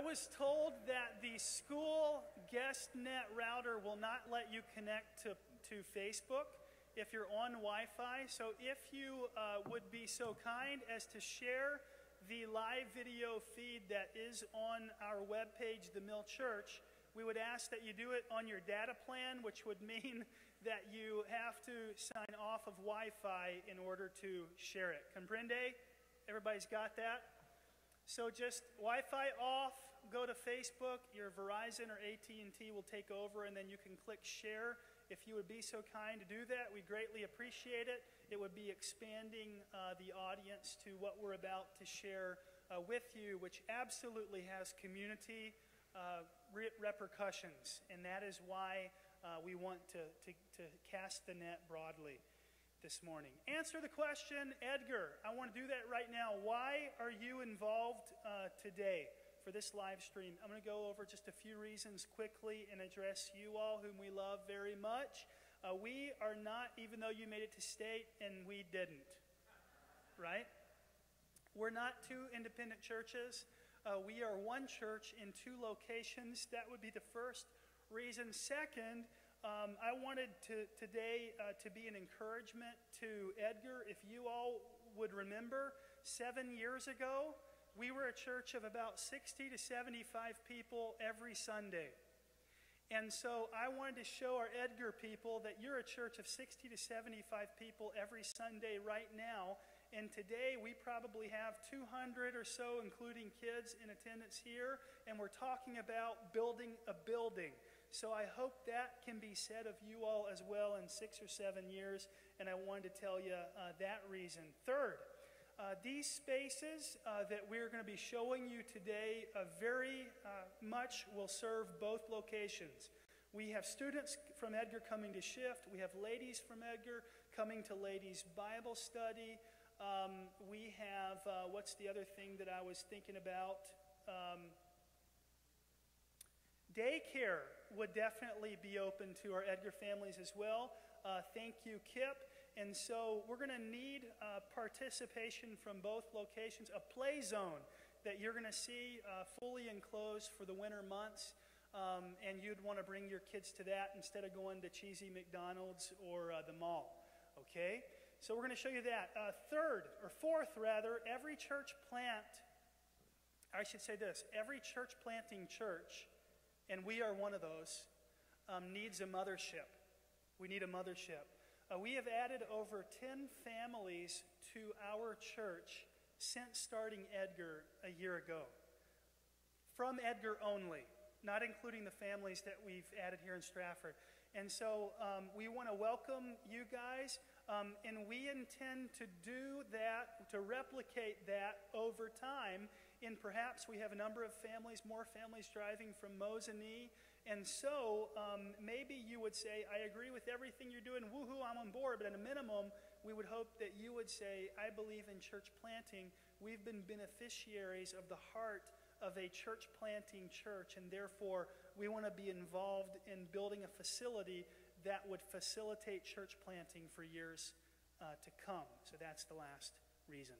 was told that the school GuestNet router will not let you connect to Facebook if you're on Wi-Fi. So if you would be so kind as to share the live video feed that is on our webpage, The Mill Church, we would ask that you do it on your data plan, which would mean that you have to sign off of Wi-Fi in order to share it. Comprende? Everybody's got that? So just Wi-Fi off, go to Facebook, your Verizon or AT&T will take over, and then you can click share. If you would be so kind to do that, we greatly appreciate it. It would be expanding the audience to what we're about to share with you, which absolutely has community repercussions, and that is why we want to cast the net broadly this morning. Answer the question, Edgar. I want to do that right now. Why are you involved today for this live stream? I'm going to go over just a few reasons quickly and address you all whom we love very much. We are not, even though you made it to state and we didn't, right? We're not two independent churches. We are one church in two locations. That would be the first reason. Second, I wanted today to be an encouragement to Edgar. If you all would remember, 7 years ago, we were a church of about 60 to 75 people every Sunday. And so I wanted to show our Edgar people that you're a church of 60 to 75 people every Sunday right now. And today we probably have 200 or so, including kids, in attendance here. And we're talking about building a building. So I hope that can be said of you all as well in 6 or 7 years. And I wanted to tell you that reason. Third, these spaces that we're going to be showing you today very much will serve both locations. We have students from Edgar coming to Shift. We have ladies from Edgar coming to Ladies Bible Study. We have, what's the other thing that I was thinking about? Daycare would definitely be open to our Edgar families as well. Thank you, Kip. And so we're going to need participation from both locations. A play zone that you're going to see fully enclosed for the winter months. And you'd want to bring your kids to that instead of going to cheesy McDonald's or the mall. Okay? So we're going to show you that. Fourth, every church plant, I should say this, every church planting church, and we are one of those, needs a mothership. We need a mothership. We have added over 10 families to our church since starting Edgar a year ago. From Edgar only, not including the families that we've added here in Stratford. And so we want to welcome you guys, and we intend to do that, to replicate that over time. And perhaps we have a number of families, more families driving from Mosinee. And so maybe you would say, I agree with everything you're doing, woohoo, I'm on board. But at a minimum, we would hope that you would say, I believe in church planting. We've been beneficiaries of the heart of a church planting church, and therefore we want to be involved in building a facility that would facilitate church planting for years to come. So that's the last reason.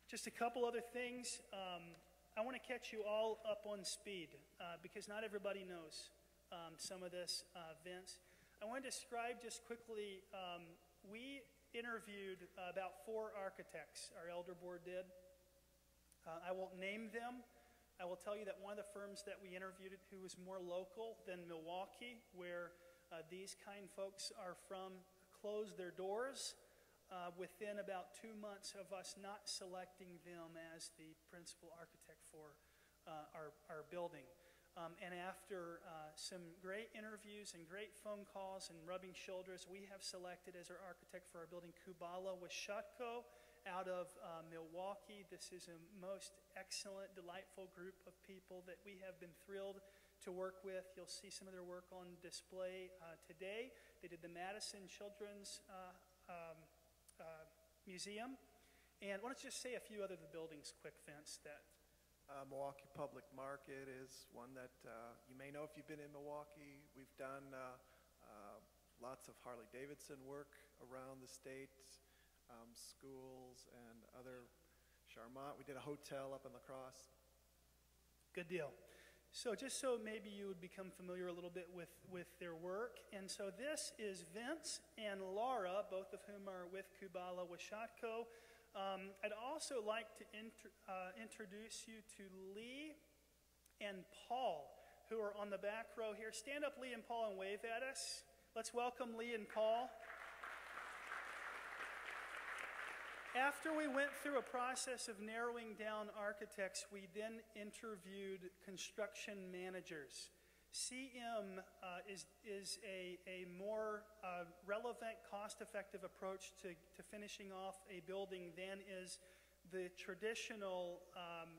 Just a couple other things. I want to catch you all up on speed because not everybody knows some of this, Vince. I want to describe just quickly, we interviewed about 4 architects, our elder board did. I won't name them. I will tell you that one of the firms that we interviewed who was more local than Milwaukee, where these kind folks are from, closed their doors within about 2 months of us not selecting them as the principal architect for our building. And after some great interviews and great phone calls and rubbing shoulders, we have selected as our architect for our building Kubala Washutko out of Milwaukee. This is a most excellent, delightful group of people that we have been thrilled to work with. You'll see some of their work on display today. They did the Madison Children's Museum. And why don't you just say a few other of the buildings quick, Vince, that Milwaukee Public Market is one that you may know if you've been in Milwaukee. We've done lots of Harley-Davidson work around the state, schools and other Charmant. We did a hotel up in La Crosse. Good deal. So just so maybe you would become familiar a little bit with their work. And so this is Vince and Laura, both of whom are with Kubala Washotko. I'd also like to introduce you to Lee and Paul, who are on the back row here. Stand up, Lee and Paul, and wave at us. Let's welcome Lee and Paul. After we went through a process of narrowing down architects, we then interviewed construction managers. CM is a more relevant, cost-effective approach to finishing off a building than is the traditional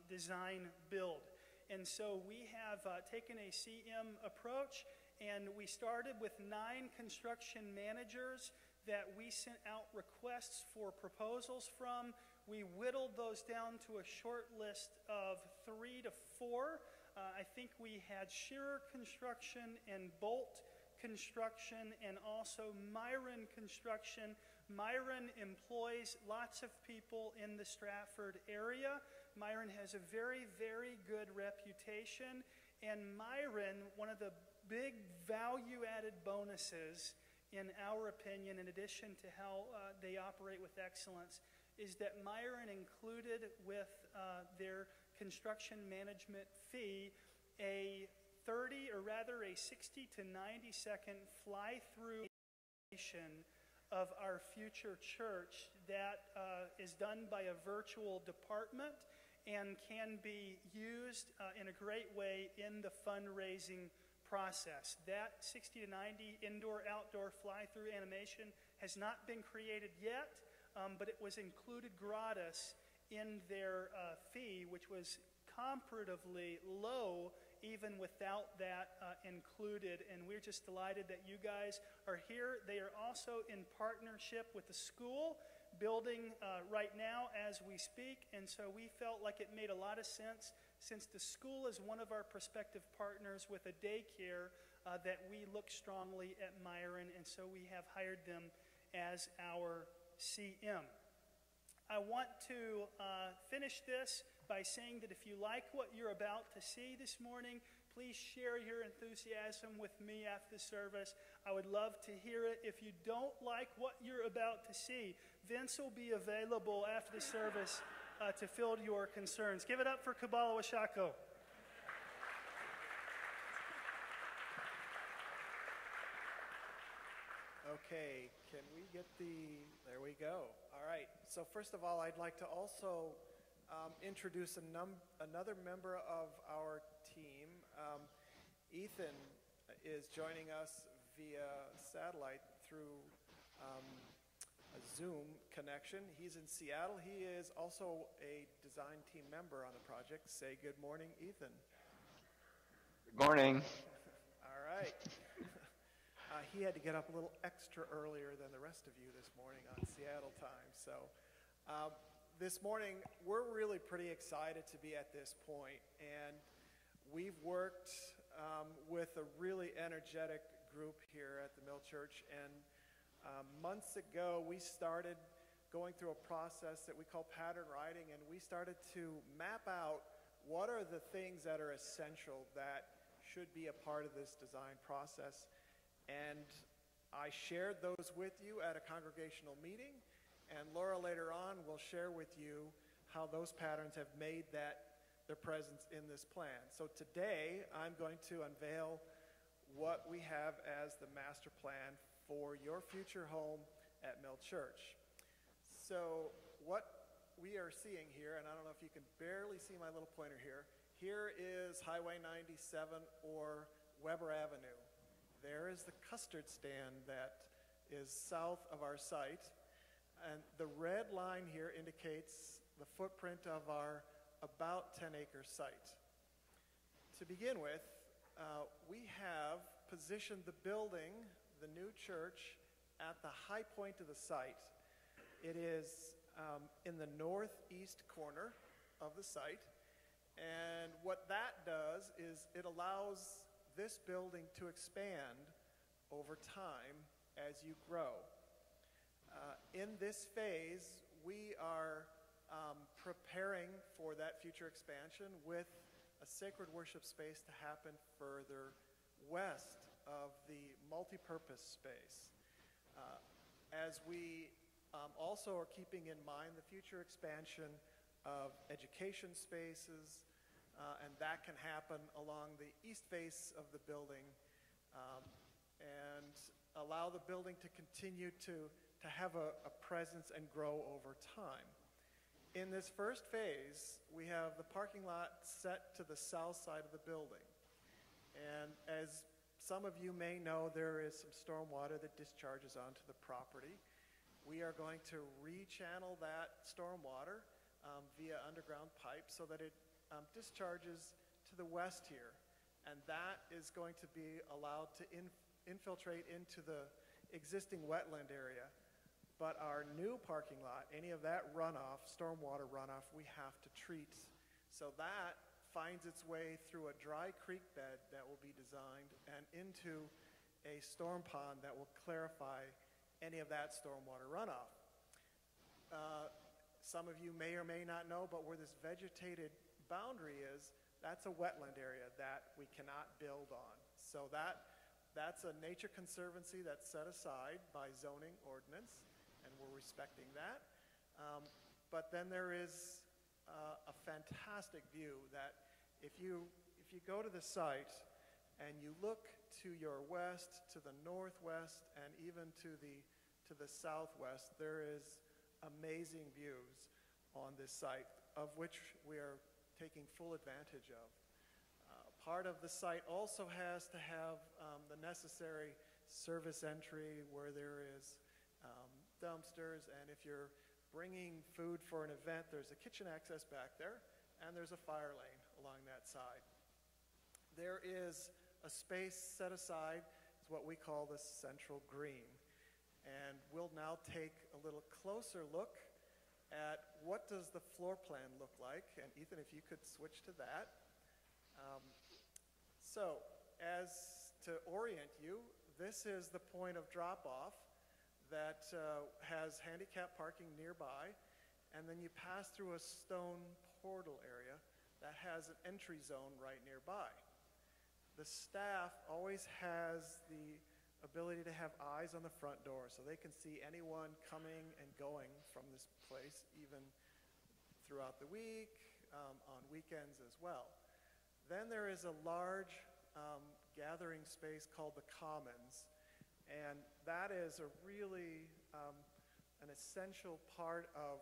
design build. And so we have taken a CM approach, and we started with 9 construction managers that we sent out requests for proposals from. We whittled those down to a short list of 3 to 4. I think we had Shearer Construction and Bolt Construction and also Myron Construction. Myron employs lots of people in the Stratford area. Myron has a very, very good reputation. And Myron, one of the big value-added bonuses, in our opinion, in addition to how they operate with excellence, is that Myron included with their construction management fee a 30, or rather a 60 to 90 second fly-through of our future church that is done by a virtual department and can be used in a great way in the fundraising process. That 60 to 90 indoor-outdoor fly-through animation has not been created yet, but it was included gratis in their fee, which was comparatively low even without that included. And we're just delighted that you guys are here. They are also in partnership with the school, building right now as we speak, and so we felt like it made a lot of sense, since the school is one of our prospective partners with a daycare, that we look strongly at Myron, and so we have hired them as our CM. I want to finish this by saying that if you like what you're about to see this morning, please share your enthusiasm with me after the service. I would love to hear it. If you don't like what you're about to see, Vince will be available after the service to field your concerns. Give it up for Kubala Washotko. Okay, can we get there we go. All right, so first of all, I'd like to also introduce another member of our team. Ethan is joining us via satellite through a Zoom connection. He's in Seattle. He is also a design team member on the project. Say good morning, Ethan. Good morning. All right. He had to get up a little extra earlier than the rest of you this morning on Seattle time. So this morning, we're really pretty excited to be at this point. And we've worked with a really energetic group here at the Mill Church. And months ago, we started going through a process that we call pattern writing. And we started to map out what are the things that are essential that should be a part of this design process. And I shared those with you at a congregational meeting, and Laura later on will share with you how those patterns have made their presence in this plan. So today, I'm going to unveil what we have as the master plan for your future home at Mill Church. So what we are seeing here, and I don't know if you can barely see my little pointer here, here is Highway 97 or Weber Avenue. There is the custard stand that is south of our site. And the red line here indicates the footprint of our about 10-acre site. To begin with, we have positioned the building, the new church, at the high point of the site. It is in the northeast corner of the site. And what that does is it allows this building to expand over time as you grow. In this phase, we are preparing for that future expansion with a sacred worship space to happen further west of the multi-purpose space. As we also are keeping in mind the future expansion of education spaces, and that can happen along the east face of the building, and allow the building to continue to have a presence and grow over time. In this first phase, we have the parking lot set to the south side of the building. And as some of you may know, there is some storm water that discharges onto the property. We are going to rechannel that storm water via underground pipe so that it discharges to the west here. And that is going to be allowed to infiltrate into the existing wetland area. But our new parking lot, any of that runoff, stormwater runoff, we have to treat. So that finds its way through a dry creek bed that will be designed and into a storm pond that will clarify any of that stormwater runoff. Some of you may or may not know, but where this vegetated boundary is, that's a wetland area that we cannot build on. So that's a nature conservancy that's set aside by zoning ordinance, and we're respecting that. But then there is a fantastic view that if you go to the site and you look to your west, to the northwest, and even to the southwest, there is amazing views on this site, of which we are taking full advantage of. Part of the site also has to have the necessary service entry where there is dumpsters, and if you're bringing food for an event, there's a kitchen access back there, and there's a fire lane along that side. There is a space set aside, it's what we call the central green, and we'll now take a little closer look at what does the floor plan look like, and Ethan, if you could switch to that. So, as to orient you, this is the point of drop-off that has handicap parking nearby, and then you pass through a stone portal area that has an entry zone right nearby. The staff always has the ability to have eyes on the front door, so they can see anyone coming and going from this place, even throughout the week, on weekends as well. Then there is a large gathering space called the Commons, and that is a really an essential part of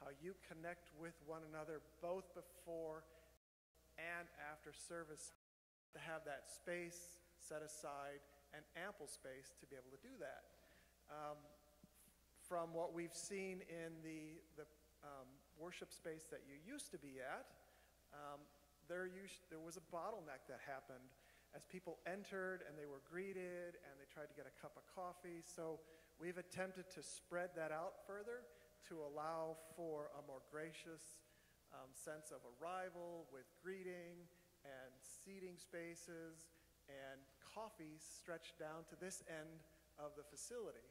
how you connect with one another both before and after service, to have that space set aside and ample space to be able to do that. From what we've seen in the worship space that you used to be at, there was a bottleneck that happened as people entered and they were greeted and they tried to get a cup of coffee. So we've attempted to spread that out further to allow for a more gracious sense of arrival with greeting and seating spaces and coffee stretched down to this end of the facility.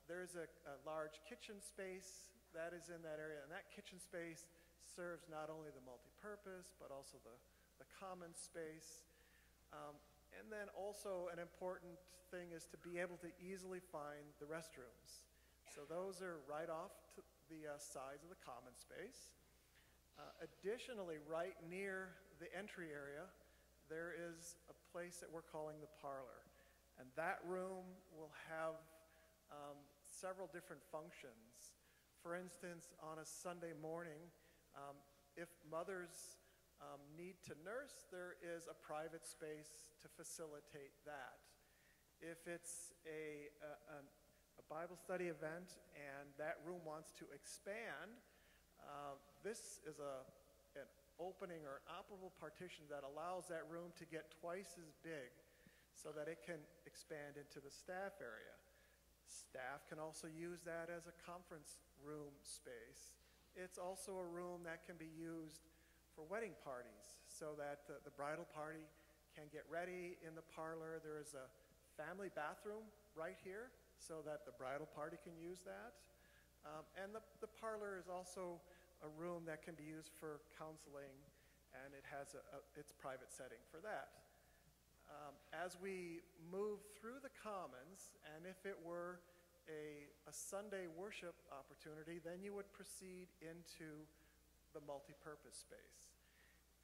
There's a large kitchen space that is in that area, and that kitchen space serves not only the multi-purpose, but also the common space. And then also an important thing is to be able to easily find the restrooms. So those are right off to the sides of the common space. Additionally, right near the entry area, there is a place that we're calling the parlor. And that room will have several different functions. For instance, on a Sunday morning, if mothers need to nurse, there is a private space to facilitate that. If it's a Bible study event and that room wants to expand, this is an opening or operable partition that allows that room to get twice as big so that it can expand into the staff area. Staff can also use that as a conference room space. It's also a room that can be used for wedding parties so that the bridal party can get ready in the parlor. There is a family bathroom right here so that the bridal party can use that. And the parlor is also a room that can be used for counseling, and it has its private setting for that. As we move through the Commons, and if it were a Sunday worship opportunity, then you would proceed into the multipurpose space.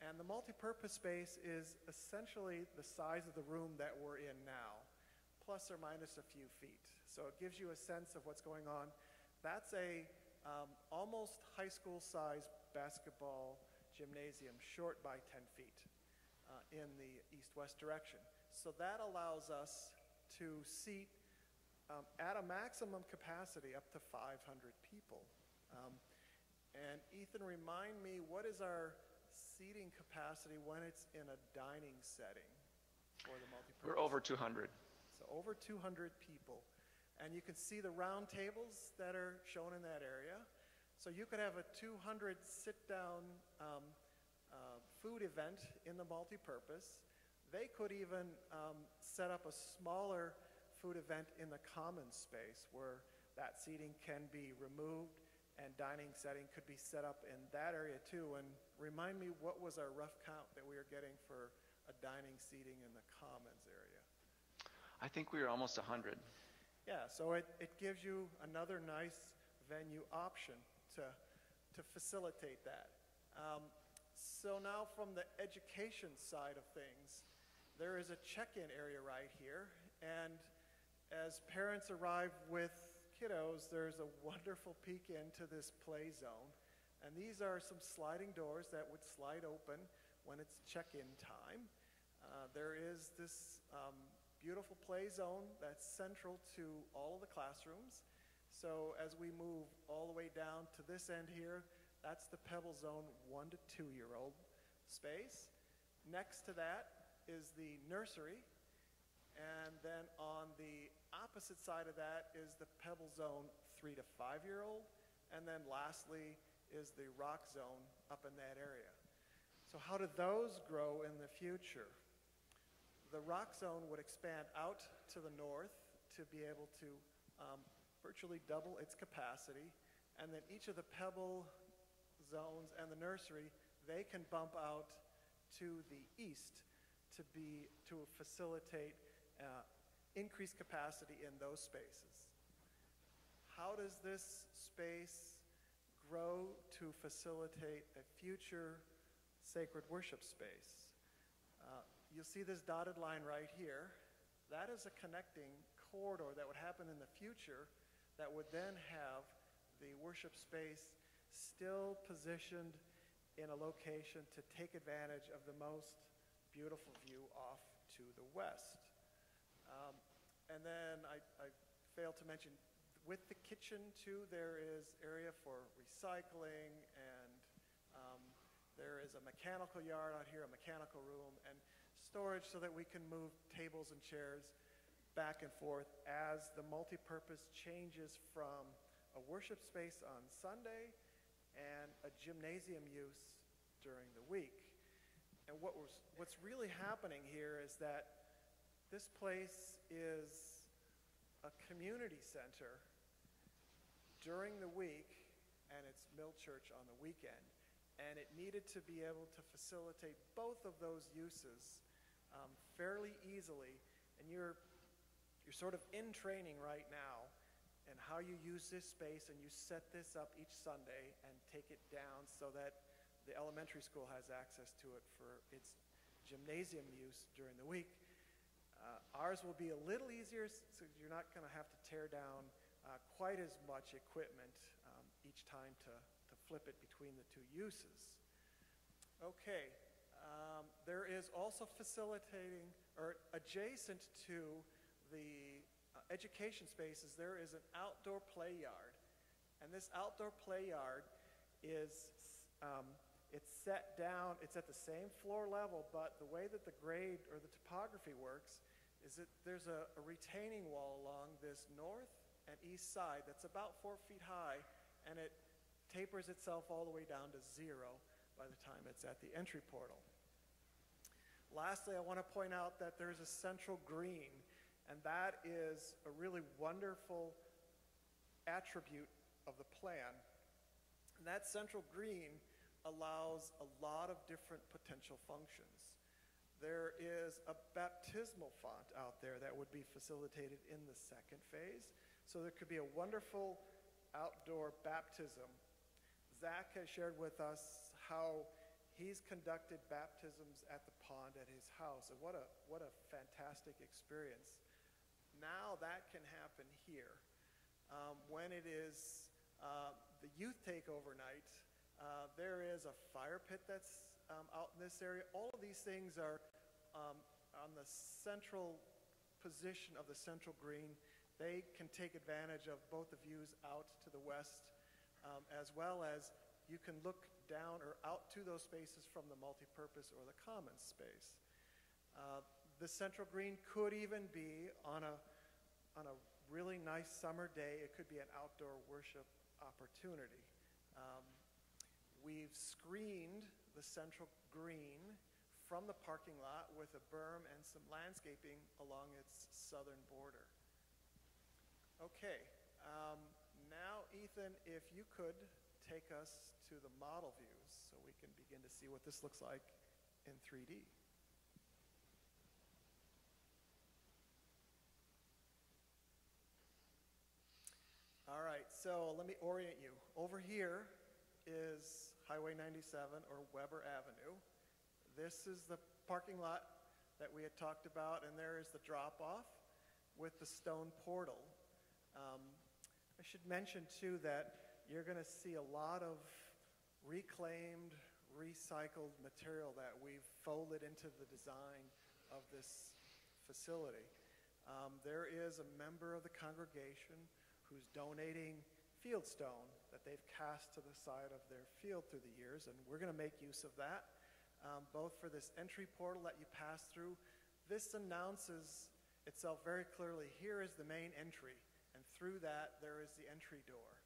And the multipurpose space is essentially the size of the room that we're in now, plus or minus a few feet. So it gives you a sense of what's going on. That's a almost high school size basketball gymnasium, short by 10 feet in the east-west direction. So that allows us to seat at a maximum capacity up to 500 people. And Ethan, remind me, what is our seating capacity when it's in a dining setting for the multipurpose? We're over 200. So over 200 people. And you can see the round tables that are shown in that area. So you could have a 200 sit-down food event in the multipurpose. They could even set up a smaller food event in the common space where that seating can be removed and dining setting could be set up in that area too. And remind me, what was our rough count that we were getting for a dining seating in the commons area? I think we were almost 100. Yeah, so it gives you another nice venue option to facilitate that. So now from the education side of things, there is a check-in area right here, and as parents arrive with kiddos, there's a wonderful peek into this play zone, and these are some sliding doors that would slide open when it's check-in time. There is this beautiful play zone that's central to all of the classrooms. So as we move all the way down to this end here, that's the Pebble Zone 1 to 2-year-old space. Next to that is the nursery, and then on the opposite side of that is the Pebble Zone 3 to 5-year-old, and then lastly is the Rock Zone up in that area. So how do those grow in the future? The Rock Zone would expand out to the north to be able to virtually double its capacity, and then each of the Pebble zones and the nursery, they can bump out to the east to facilitate increased capacity in those spaces. How does this space grow to facilitate a future sacred worship space? You'll see this dotted line right here. That is a connecting corridor that would happen in the future that would then have the worship space still positioned in a location to take advantage of the most beautiful view off to the west. And then I failed to mention, with the kitchen too, there is area for recycling, and there is a mechanical yard out here, a mechanical room, and storage so that we can move tables and chairs back and forth as the multipurpose changes from a worship space on Sunday and a gymnasium use during the week. And what's really happening here is that this place is a community center during the week, and it's Mill Church on the weekend. And it needed to be able to facilitate both of those uses fairly easily. And you're sort of in training right now in how you use this space, and you set this up each Sunday and take it down so that the elementary school has access to it for its gymnasium use during the week. Ours will be a little easier, so you're not going to have to tear down quite as much equipment each time to flip it between the two uses. Okay, there is also facilitating, or adjacent to the education spaces, there is an outdoor play yard. And this outdoor play yard is, it's set down, it's at the same floor level, but the way that the grade or the topography works is that there's a retaining wall along this north and east side that's about 4 feet high, and it tapers itself all the way down to 0 by the time it's at the entry portal. Lastly, I want to point out that there's a central green, and that is a really wonderful attribute of the plan. And that central green allows a lot of different potential functions. There is a baptismal font out there that would be facilitated in the second phase. So there could be a wonderful outdoor baptism. Zach has shared with us how he's conducted baptisms at the pond at his house, and what a fantastic experience. Now that can happen here. When it is the youth takeover night, there is a fire pit that's out in this area. All of these things are on the central position of the central green. They can take advantage of both the views out to the west, as well as you can look down or out to those spaces from the multipurpose or the commons space. The central green could even be on a really nice summer day. It could be an outdoor worship opportunity. We've screened the central green from the parking lot with a berm and some landscaping along its southern border. Okay, now Ethan, if you could take us to the model views so we can begin to see what this looks like in 3D. All right, so let me orient you. Over here is Highway 97 or Weber Avenue. This is the parking lot that we had talked about, and there is the drop-off with the stone portal. I should mention, too, that you're going to see a lot of reclaimed, recycled material that we've folded into the design of this facility. There is a member of the congregation who's donating fieldstone that they've cast to the side of their field through the years, and we're going to make use of that, both for this entry portal that you pass through. This announces itself very clearly. Here is the main entry, and through that there is the entry door.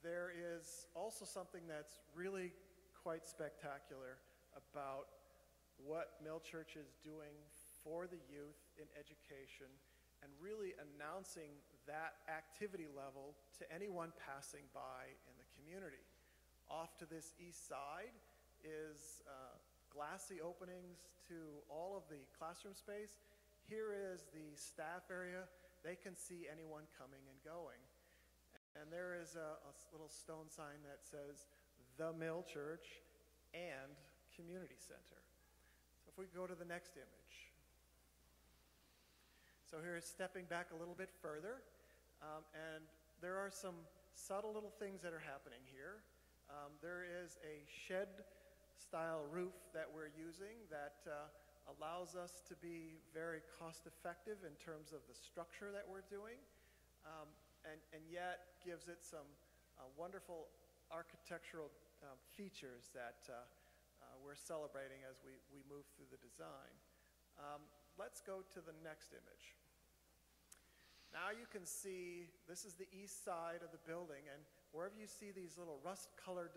There is also something that's really quite spectacular about what Mill Church is doing for the youth in education, and really announcing that activity level to anyone passing by in the community. Off to this east side is glassy openings to all of the classroom space. Here is the staff area. They can see anyone coming and going. And there is a little stone sign that says, The Mill Church and Community Center. So if we go to the next image. So here is stepping back a little bit further, and there are some subtle little things that are happening here. There is a shed-style roof that we're using that allows us to be very cost-effective in terms of the structure that we're doing, and yet gives it some wonderful architectural features that we're celebrating as we move through the design. Let's go to the next image. Now you can see this is the east side of the building, and wherever you see these little rust-colored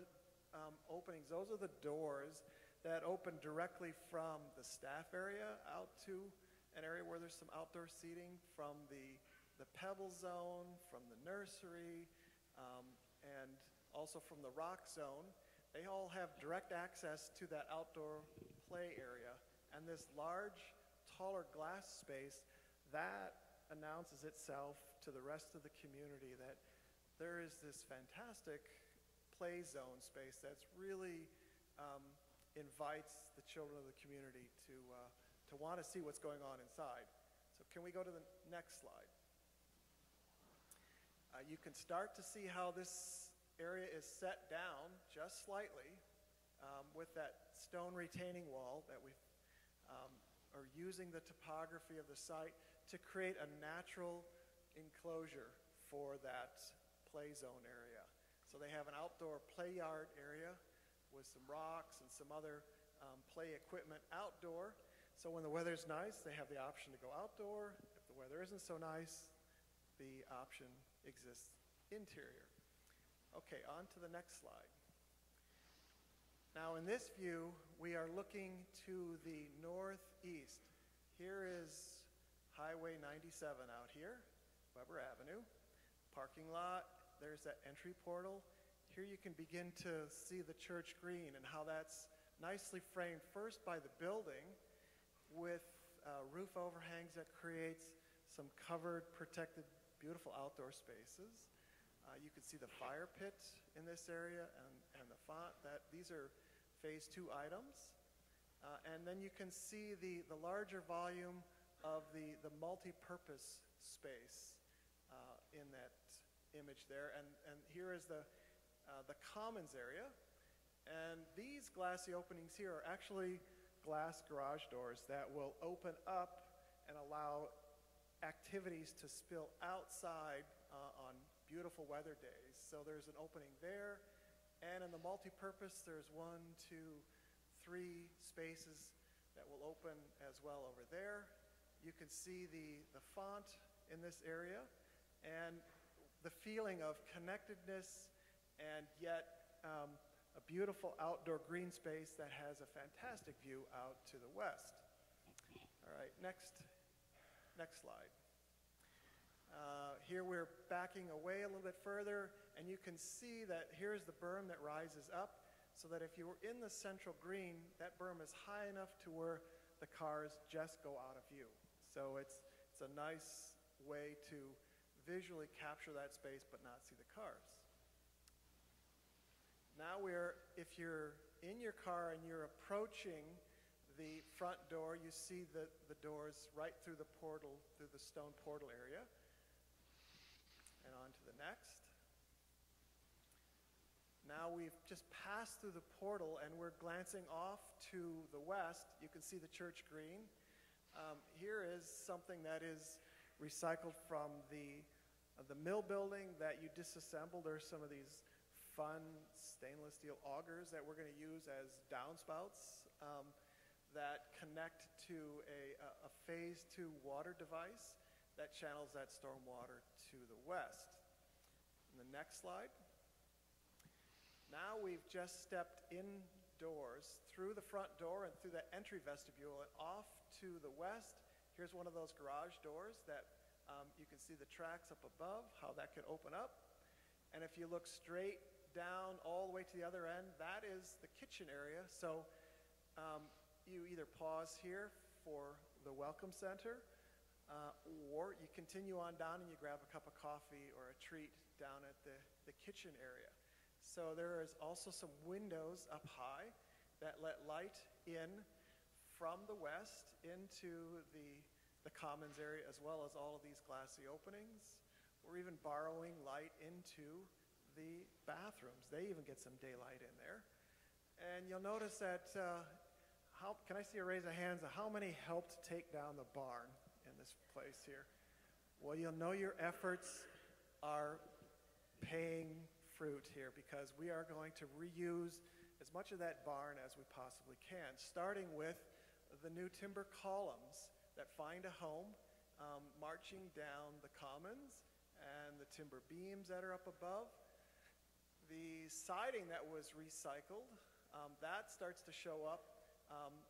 openings, those are the doors that open directly from the staff area out to an area where there's some outdoor seating, from the pebble zone, from the nursery, and also from the rock zone. They all have direct access to that outdoor play area, and this large, taller glass space, that announces itself to the rest of the community that there is this fantastic play zone space that's really invites the children of the community to want to see what's going on inside. So can we go to the next slide? You can start to see how this area is set down just slightly with that stone retaining wall that we are using the topography of the site to create a natural enclosure for that play zone area. So they have an outdoor play yard area with some rocks and some other play equipment outdoor. So when the weather's nice, they have the option to go outdoor. If the weather isn't so nice, the option exists interior. Okay, on to the next slide. Now in this view, we are looking to the northeast. Here is Highway 97 out here, Weber Avenue. parking lot. There's that entry portal. Here you can begin to see the church green and how that's nicely framed first by the building with roof overhangs that creates some covered, protected, beautiful outdoor spaces. You can see the fire pit in this area and the font. These are phase 2 items. And then you can see the larger volume of the multi-purpose space in that image there. And here is the commons area. And these glassy openings here are actually glass garage doors that will open up and allow activities to spill outside on beautiful weather days. So there's an opening there. And in the multi-purpose, there's 1, 2, 3 spaces that will open as well over there. You can see the font in this area and the feeling of connectedness and yet a beautiful outdoor green space that has a fantastic view out to the west. All right, next slide. Here we're backing away a little bit further, and you can see that here's the berm that rises up, so that if you were in the central green, that berm is high enough to where the cars just go out of view. So it's a nice way to visually capture that space but not see the cars. Now if you're in your car and you're approaching the front door, you see the doors right through the portal, through the stone portal area. And on to the next. Now we've just passed through the portal and we're glancing off to the west. You can see the church green. Here is something that is recycled from the mill building that you disassembled. There's some of these fun stainless steel augers that we're going to use as downspouts that connect to a phase 2 water device that channels that storm water to the west. And the next slide. Now we've just stepped indoors through the front door and through that entry vestibule and off to the west. Here's one of those garage doors that you can see the tracks up above, how that could open up. And if you look straight down all the way to the other end, that is the kitchen area. So you either pause here for the welcome center, or you continue on down and you grab a cup of coffee or a treat down at the kitchen area. So there is also some windows up high that let light in from the west into the commons area, as well as all of these glassy openings. We're even borrowing light into the bathrooms. They even get some daylight in there. And you'll notice that, can I see a raise of hands of how many helped take down the barn in this place here? Well, you'll know your efforts are paying fruit here, because we are going to reuse as much of that barn as we possibly can, starting with the new timber columns that find a home, marching down the commons, and the timber beams that are up above. The siding that was recycled, that starts to show up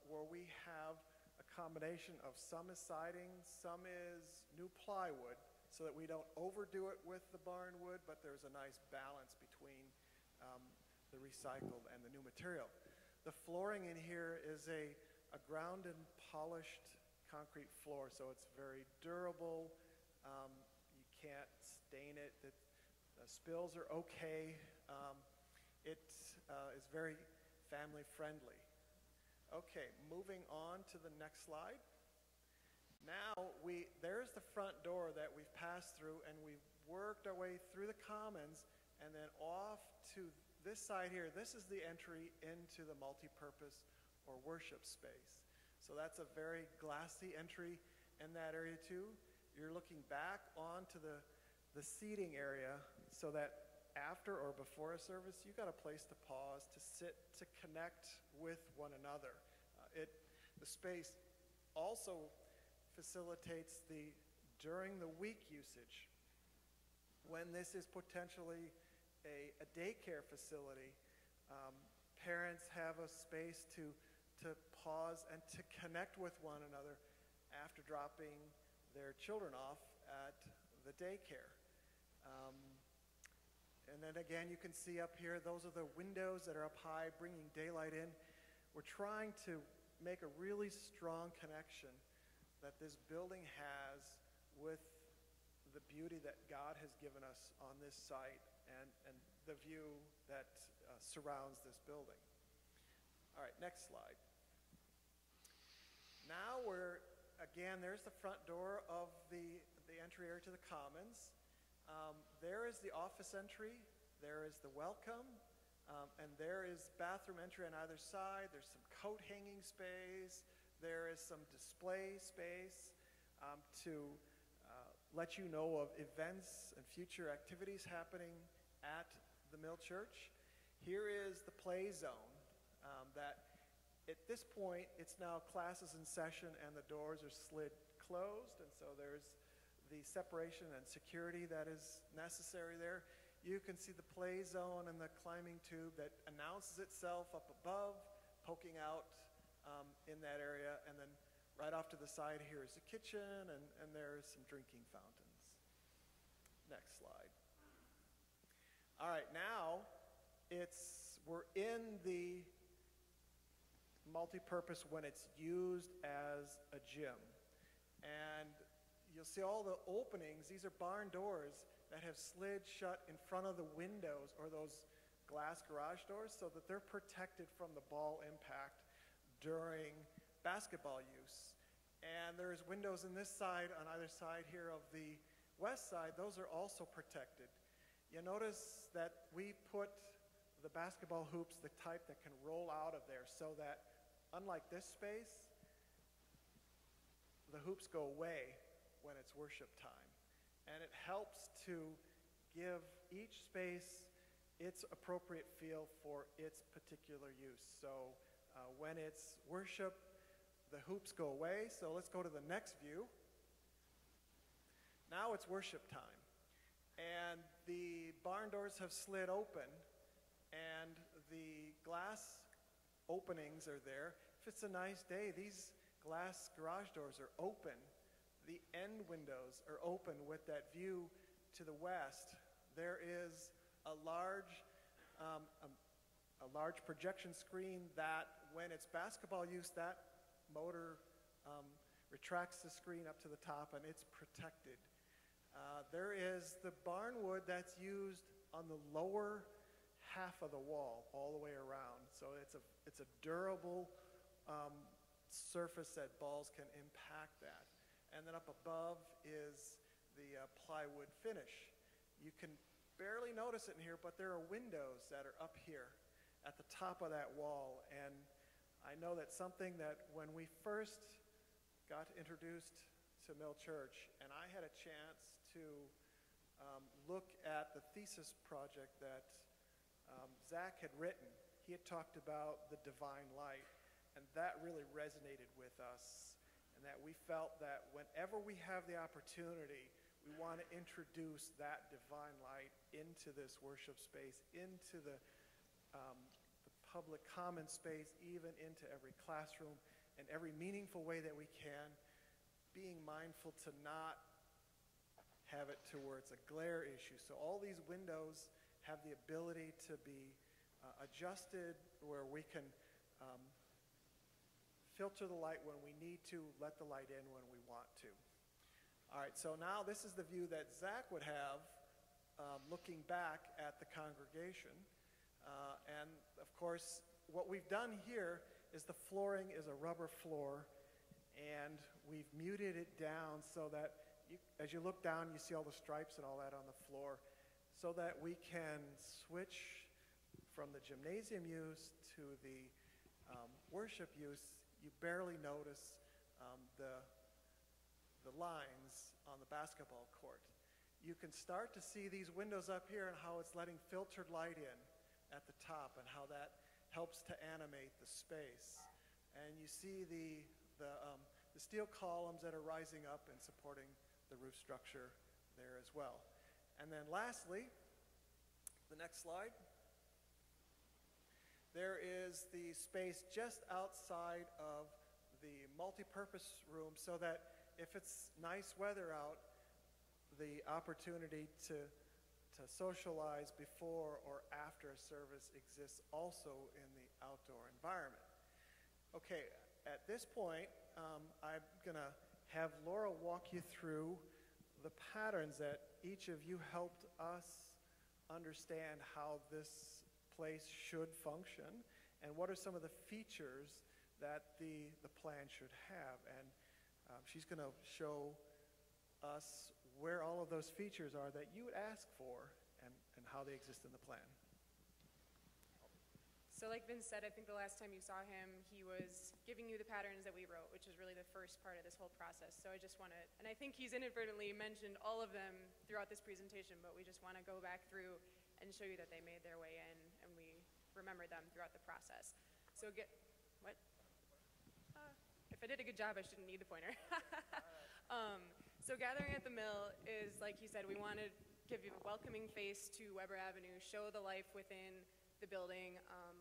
where we have a combination of some is siding, some is new plywood, so that we don't overdo it with the barn wood, but there's a nice balance between the recycled and the new material. The flooring in here is a ground and polished concrete floor, so it's very durable. You can't stain it. The spills are okay. It is very family friendly. Okay, moving on to the next slide. Now, there's the front door that we've passed through, and we've worked our way through the commons and then off to this side here. This is the entry into the multi-purpose or worship space. So that's a very glassy entry in that area too. You're looking back onto the seating area, so that after or before a service, you got a place to pause, to sit, to connect with one another. The space also facilitates the during the week usage. When this is potentially a daycare facility, parents have a space to pause and to connect with one another after dropping their children off at the daycare. Um, and then again, you can see up here, those are the windows that are up high, bringing daylight in. We're trying to make a really strong connection that this building has with the beauty that God has given us on this site and the view that surrounds this building. All right, next slide. Now again, there's the front door of the entry area to the Commons. There is the office entry, there is the welcome, and there is bathroom entry on either side. There's some coat hanging space, there is some display space to let you know of events and future activities happening at the Mill Church. Here is the play zone that at this point, it's now classes in session and the doors are slid closed, and so there's the separation and security that is necessary there. You can see the play zone and the climbing tube that announces itself up above, poking out in that area, and then right off to the side here is the kitchen, and there's some drinking fountains. Next slide. All right, now we're in the multi-purpose when it's used as a gym. And you'll see all the openings. These are barn doors that have slid shut in front of the windows or those glass garage doors so that they're protected from the ball impact during basketball use. And there's windows in this side, on either side here of the west side. Those are also protected. You'll notice that we put the basketball hoops, the type that can roll out of there, so that unlike this space, the hoops go away when it's worship time. And it helps to give each space its appropriate feel for its particular use. So when it's worship, the hoops go away. So let's go to the next view. Now it's worship time. And the barn doors have slid open, and the glass openings are there. If it's a nice day, these glass garage doors are open. The end windows are open with that view to the west. There is a large projection screen that, when it's basketball use, that motor retracts the screen up to the top, and it's protected. There is the barn wood that's used on the lower half of the wall all the way around. So it's a durable surface that balls can impact that. And then up above is the plywood finish. You can barely notice it in here, but there are windows that are up here at the top of that wall. And I know that's something that when we first got introduced to Mill Church, and I had a chance to look at the thesis project that Zach had written. He had talked about the divine light, and that really resonated with us, and that we felt that whenever we have the opportunity, we want to introduce that divine light into this worship space, into the public common space, even into every classroom, in every meaningful way that we can, being mindful to not have it to where it's a glare issue. So all these windows have the ability to be adjusted where we can filter the light when we need to, let the light in when we want to. All right, so now this is the view that Zach would have looking back at the congregation. And of course, what we've done here is the flooring is a rubber floor, and we've muted it down so that as you look down, you see all the stripes and all that on the floor, so that we can switch from the gymnasium use to the worship use. You barely notice the lines on the basketball court. You can start to see these windows up here and how it's letting filtered light in at the top, and how that helps to animate the space. And you see the steel columns that are rising up and supporting the roof structure there as well. And then lastly, the next slide, there is the space just outside of the multi-purpose room, so that if it's nice weather out, the opportunity to to socialize before or after a service exists also in the outdoor environment. Okay, at this point, I'm going to have Laura walk you through the patterns that each of you helped us understand how this place should function and what are some of the features that the plan should have. And she's going to show us where all of those features are that you would ask for and how they exist in the plan. So like Vince said, I think the last time you saw him, he was giving you the patterns that we wrote, which is really the first part of this whole process. So I just want to, and I think he's inadvertently mentioned all of them throughout this presentation, but we just want to go back through and show you that they made their way in and we remembered them throughout the process. So what? If I did a good job, I shouldn't need the pointer. So gathering at the mill is, like he said, we want to give you a welcoming face to Weber Avenue, show the life within the building,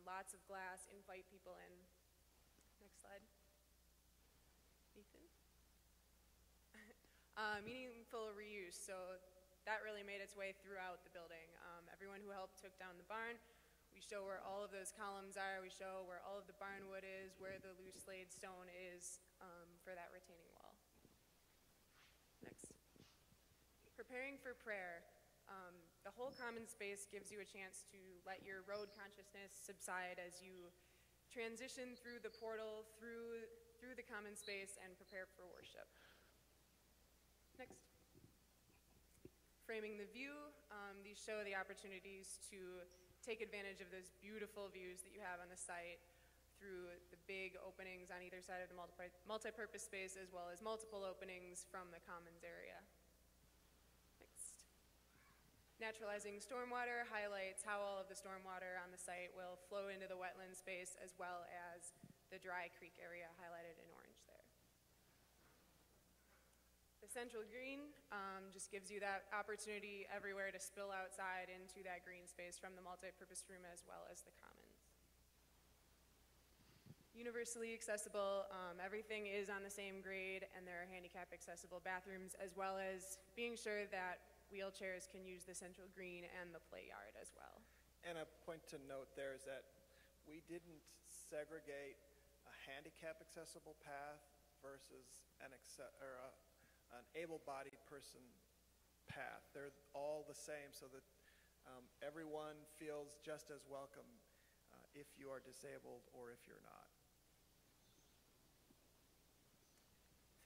lots of glass, invite people in. Next slide. Ethan. Meaningful reuse, so that really made its way throughout the building. Everyone who helped took down the barn. We show where all of those columns are. We show where all of the barn wood is, where the loose laid stone is for that retaining wall. Next. Preparing for prayer. The whole common space gives you a chance to let your road consciousness subside as you transition through the portal, through the common space, and prepare for worship. Next. Framing the view. These show the opportunities to take advantage of those beautiful views that you have on the site through the big openings on either side of the multi-purpose space, as well as multiple openings from the commons area. Next. Naturalizing stormwater highlights how all of the stormwater on the site will flow into the wetland space, as well as the dry creek area highlighted in orange there. The central green just gives you that opportunity everywhere to spill outside into that green space from the multi-purpose room as well as the commons. Universally accessible, everything is on the same grade, and there are handicap accessible bathrooms, as well as being sure that wheelchairs can use the central green and the play yard as well. And a point to note there is that we didn't segregate a handicap accessible path versus an able-bodied person path. They're all the same, so that everyone feels just as welcome if you are disabled or if you're not.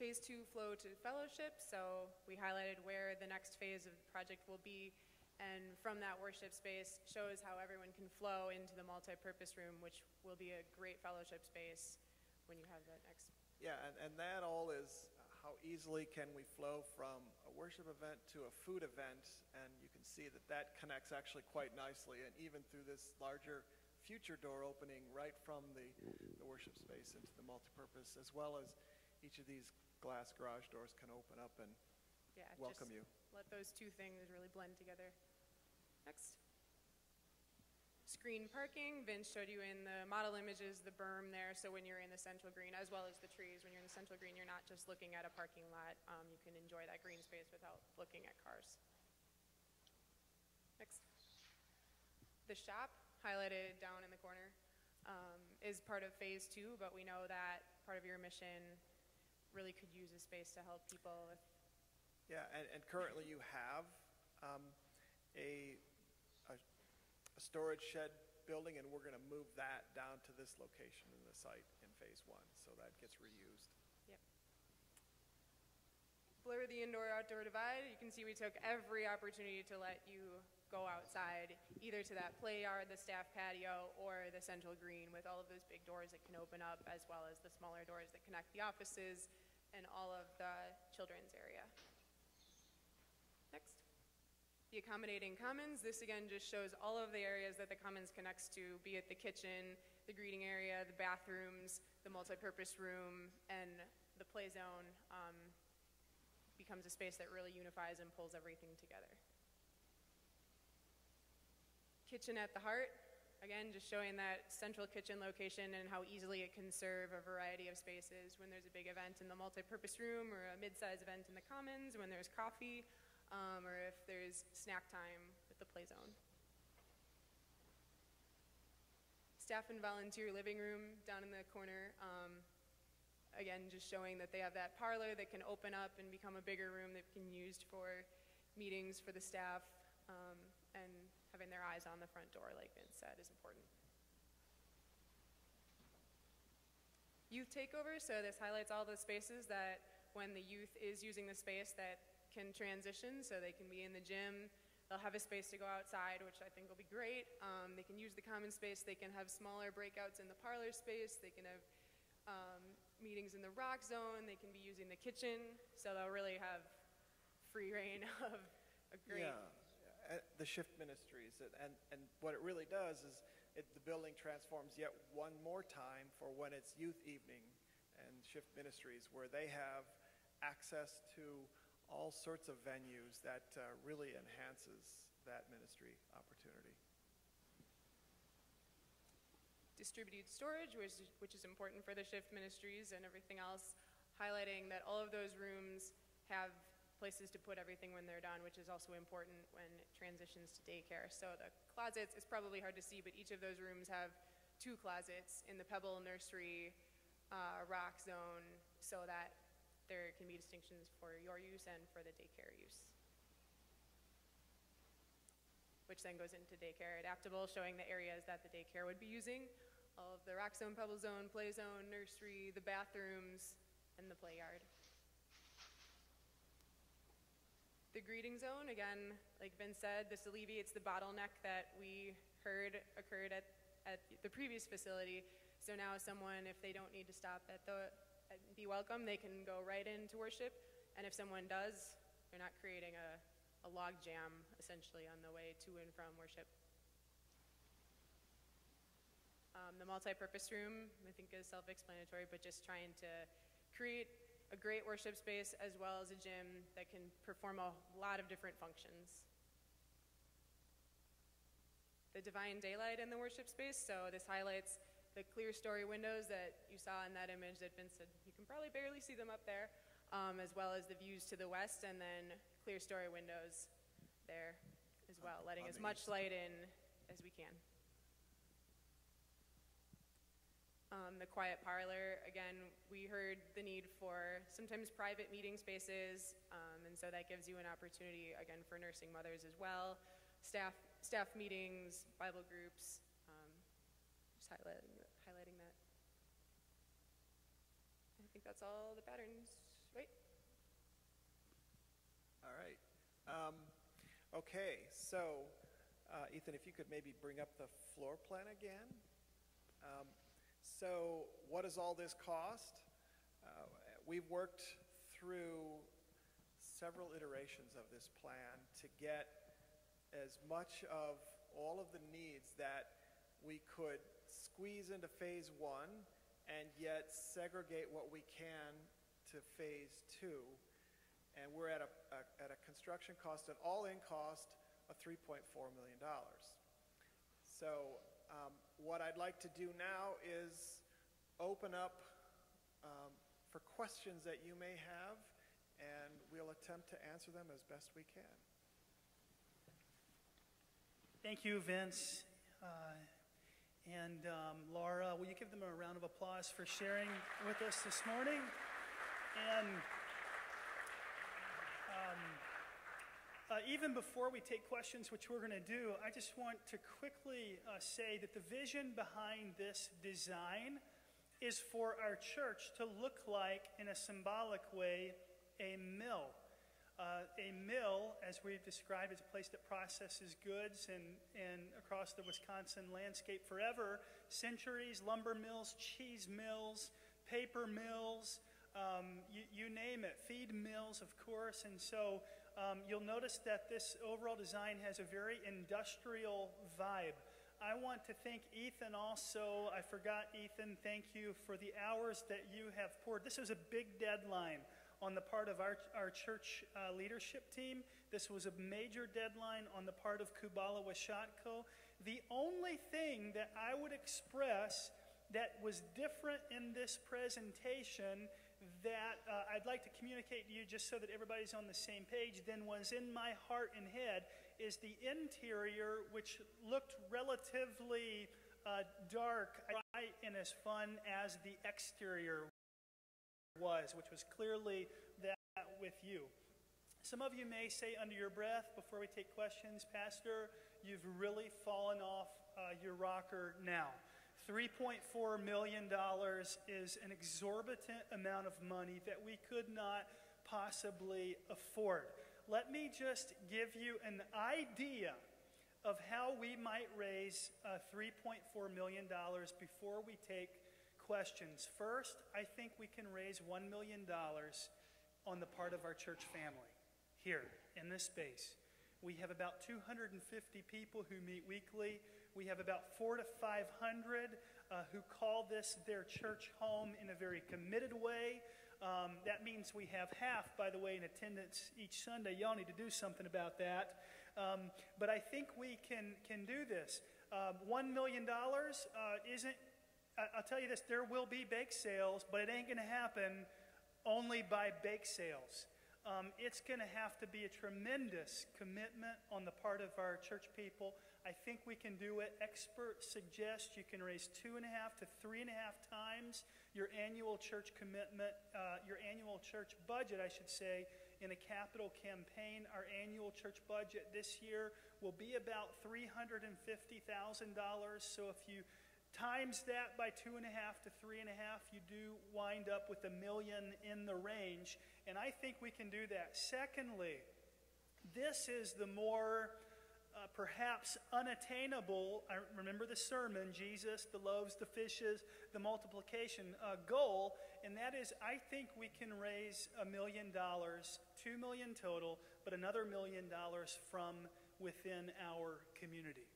Phase 2 flow to fellowship, so we highlighted where the next phase of the project will be, and from that worship space shows how everyone can flow into the multi-purpose room, which will be a great fellowship space when you have that next. Yeah, and that all is how easily can we flow from a worship event to a food event, and you can see that that connects actually quite nicely, and even through this larger future door opening right from the worship space into the multi-purpose, as well as each of these glass garage doors can open up and welcome you. Let those two things really blend together. Next. Screen parking. Vince showed you in the model images the berm there, so when you're in the central green, as well as the trees, when you're in the central green, you're not just looking at a parking lot. You can enjoy that green space without looking at cars. Next. The shop, highlighted down in the corner, is part of phase 2, but we know that part of your mission really could use a space to help people with. Yeah, and currently you have a storage shed building, and we're going to move that down to this location in the site in phase 1, so that gets reused. Yep. Blur the indoor-outdoor divide. You can see we took every opportunity to let you go outside, either to that play yard, the staff patio, or the central green with all of those big doors that can open up, as well as the smaller doors that connect the offices and all of the children's area. Next. The accommodating commons. This again just shows all of the areas that the commons connects to, be it the kitchen, the greeting area, the bathrooms, the multi-purpose room, and the play zone becomes a space that really unifies and pulls everything together. Kitchen at the heart. Again, just showing that central kitchen location and how easily it can serve a variety of spaces when there's a big event in the multi-purpose room, or a mid-size event in the commons, when there's coffee, or if there's snack time with the play zone. Staff and volunteer living room down in the corner. Again, just showing that they have that parlor that can open up and become a bigger room that can be used for meetings for the staff, and having their eyes on the front door, like Vince said, is important. Youth takeover, so this highlights all the spaces that when the youth is using the space that can transition, so they can be in the gym, they'll have a space to go outside, which I think will be great. They can use the common space, they can have smaller breakouts in the parlor space, they can have meetings in the rock zone, they can be using the kitchen, so they'll really have free reign of a great... Yeah, the shift ministries, and what it really does is the building transforms yet one more time for when it's youth evening and shift ministries, where they have access to all sorts of venues that really enhances that ministry opportunity. Distributed storage, which is important for the shift ministries and everything else, highlighting that all of those rooms have places to put everything when they're done, which is also important when it transitions to daycare. So the closets, it's probably hard to see, but each of those rooms have 2 closets in the Pebble nursery rock zone, so that there can be distinctions for your use and for the daycare use, which then goes into daycare adaptable, showing the areas that the daycare would be using. All of the rock zone, pebble zone, play zone, nursery, the bathrooms, and the play yard. The greeting zone, again, like Vince said, this alleviates the bottleneck that we heard occurred at the previous facility. So now someone, if they don't need to stop at be welcome, they can go right into worship. And if someone does, they're not creating a log jam, essentially, on the way to and from worship. The multi-purpose room, I think, is self-explanatory, but just trying to create a great worship space as well as a gym that can perform a lot of different functions. The divine daylight in the worship space, so this highlights the clear story windows that you saw in that image that Vince said you can probably barely see them up there, as well as the views to the west, and then clear story windows there as well, letting as much light in as we can. The quiet parlor, again, we heard the need for sometimes private meeting spaces, and so that gives you an opportunity, again, for nursing mothers as well, staff meetings, Bible groups, just highlighting that. I think that's all the patterns, right? All right. Okay, so Ethan, if you could maybe bring up the floor plan again. So what does all this cost? We've worked through several iterations of this plan to get as much of all of the needs that we could squeeze into phase 1 and yet segregate what we can to phase 2. And we're at a construction cost, an all-in cost of $3.4 million. So what I'd like to do now is open up for questions that you may have, and we'll attempt to answer them as best we can. Thank you, Vince. And Laura, will you give them a round of applause for sharing with us this morning? And even before we take questions, which we're going to do, I just want to quickly say that the vision behind this design is for our church to look like, in a symbolic way, a mill. A mill, as we've described, is a place that processes goods and across the Wisconsin landscape forever, centuries, lumber mills, cheese mills, paper mills, you name it, feed mills, of course. And so you'll notice that this overall design has a very industrial vibe. I want to thank Ethan also. I forgot, Ethan, thank you for the hours that you have poured. This was a big deadline on the part of our church leadership team. This was a major deadline on the part of Kubala Washatko. The only thing that I would express that was different in this presentation that I'd like to communicate to you just so that everybody's on the same page than was in my heart and head is the interior, which looked relatively dark and as fun as the exterior was, which was clearly that with you. Some of you may say under your breath before we take questions, Pastor, you've really fallen off your rocker now. $3.4 million is an exorbitant amount of money that we could not possibly afford. Let me just give you an idea of how we might raise $3.4 million before we take questions. First, I think we can raise $1 million on the part of our church family here in this space. We have about 250 people who meet weekly. We have about 400 to 500 who call this their church home in a very committed way. That means we have half, by the way, in attendance each Sunday. Y'all need to do something about that. But I think we can do this. $1 million isn't, I'll tell you this, there will be bake sales, but it ain't going to happen only by bake sales. It's going to have to be a tremendous commitment on the part of our church people. I think we can do it. Experts suggest you can raise 2.5 to 3.5 times your annual church commitment, your annual church budget, I should say, in a capital campaign. Our annual church budget this year will be about $350,000. So if you times that by 2.5 to 3.5, you do wind up with $1 million in the range. And I think we can do that. Secondly, this is the more perhaps unattainable, I remember the sermon, Jesus, the loaves, the fishes, the multiplication goal, and that is I think we can raise $1 million, $2 million total, but another $1 million from within our community.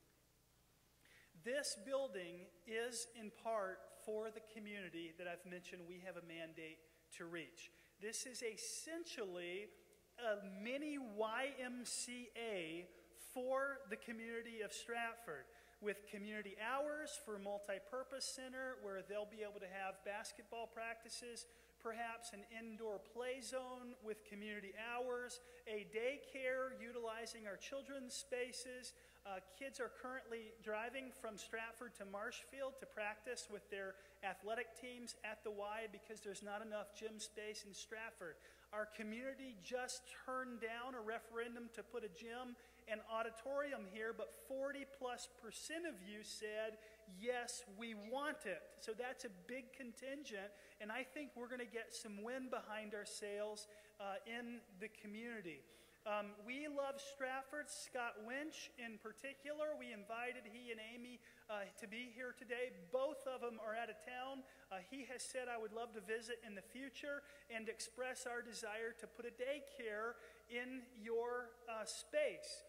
This building is in part for the community that I've mentioned we have a mandate to reach. This is essentially a mini YMCA for the community of Stratford, with community hours for multi-purpose center where they'll be able to have basketball practices, perhaps an indoor play zone with community hours, a daycare utilizing our children's spaces. Kids are currently driving from Stratford to Marshfield to practice with their athletic teams at the Y because there's not enough gym space in Stratford. Our community just turned down a referendum to put a gym and auditorium here, but 40+% of you said, yes, we want it. So that's a big contingent, and I think we're going to get some wind behind our sails in the community. We love Stratford. Scott Winch in particular, we invited he and Amy to be here today. Both of them are out of town. He has said, I would love to visit in the future and express our desire to put a daycare in your space.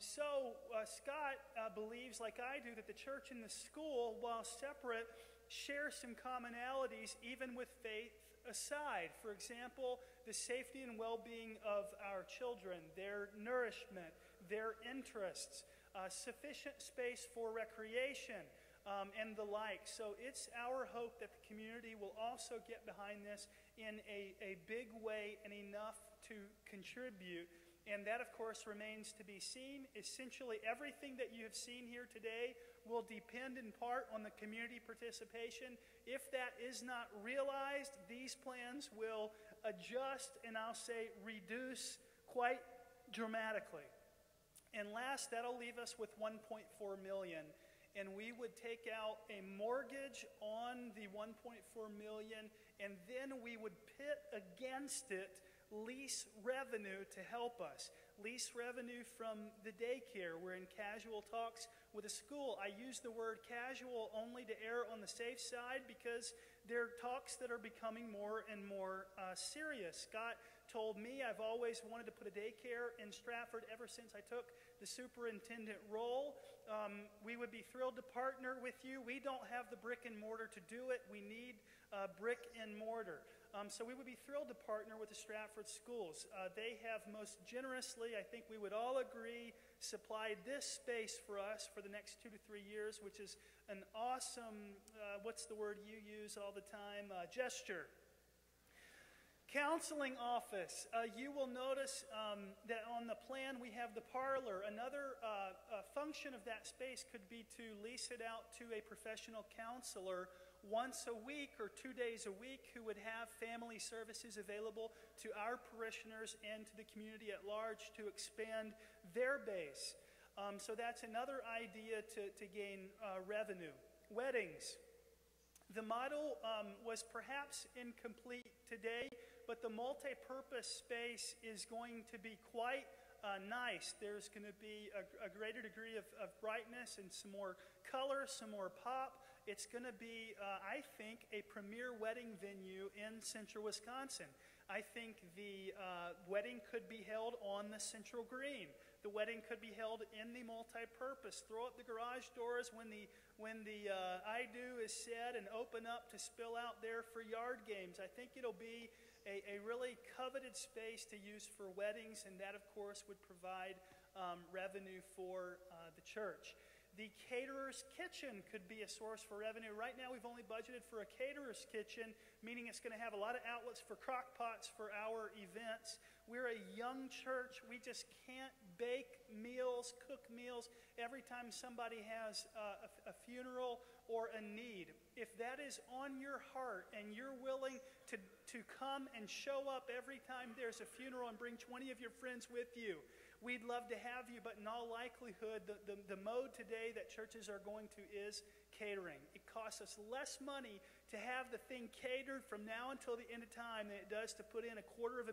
Scott believes, like I do, that the church and the school, while separate, share some commonalities even with faith aside. For example, the safety and well-being of our children, their nourishment, their interests, sufficient space for recreation, and the like. So it's our hope that the community will also get behind this in a big way and enough to contribute. And that, of course, remains to be seen. Essentially, everything that you have seen here today will depend in part on the community participation. If that is not realized, these plans will adjust and I'll say reduce quite dramatically. And last, that'll leave us with $1.4 million. And we would take out a mortgage on the $1.4 million, and then we would pit against it lease revenue to help us. Lease revenue from the daycare. We're in casual talks with a school. I use the word casual only to err on the safe side because they're talks that are becoming more and more serious. Scott told me I've always wanted to put a daycare in Stratford ever since I took the superintendent role. We would be thrilled to partner with you. We don't have the brick and mortar to do it. We need brick and mortar. So we would be thrilled to partner with the Stratford schools. They have most generously, I think we would all agree, supplied this space for us for the next 2 to 3 years, which is an awesome, what's the word you use all the time, gesture. Counseling office. You will notice that on the plan we have the parlor. Another function of that space could be to lease it out to a professional counselor once a week or 2 days a week who would have family services available to our parishioners and to the community at large to expand their base. So that's another idea to gain revenue. Weddings. The model was perhaps incomplete today, but the multi-purpose space is going to be quite nice. There's going to be a greater degree of brightness and some more color, some more pop. It's going to be, I think, a premier wedding venue in central Wisconsin. I think the wedding could be held on the central green. The wedding could be held in the multi-purpose. Throw up the garage doors when the I do is said and open up to spill out there for yard games. I think it'll be a really coveted space to use for weddings, and that, of course, would provide revenue for the church. The caterer's kitchen could be a source for revenue. Right now, we've only budgeted for a caterer's kitchen, meaning it's going to have a lot of outlets for crock pots for our events. We're a young church. We just can't bake meals, cook meals every time somebody has a funeral or a need. If that is on your heart and you're willing to come and show up every time there's a funeral and bring 20 of your friends with you, we'd love to have you, but in all likelihood, the mode today that churches are going to is catering. It costs us less money to have the thing catered from now until the end of time than it does to put in $250,000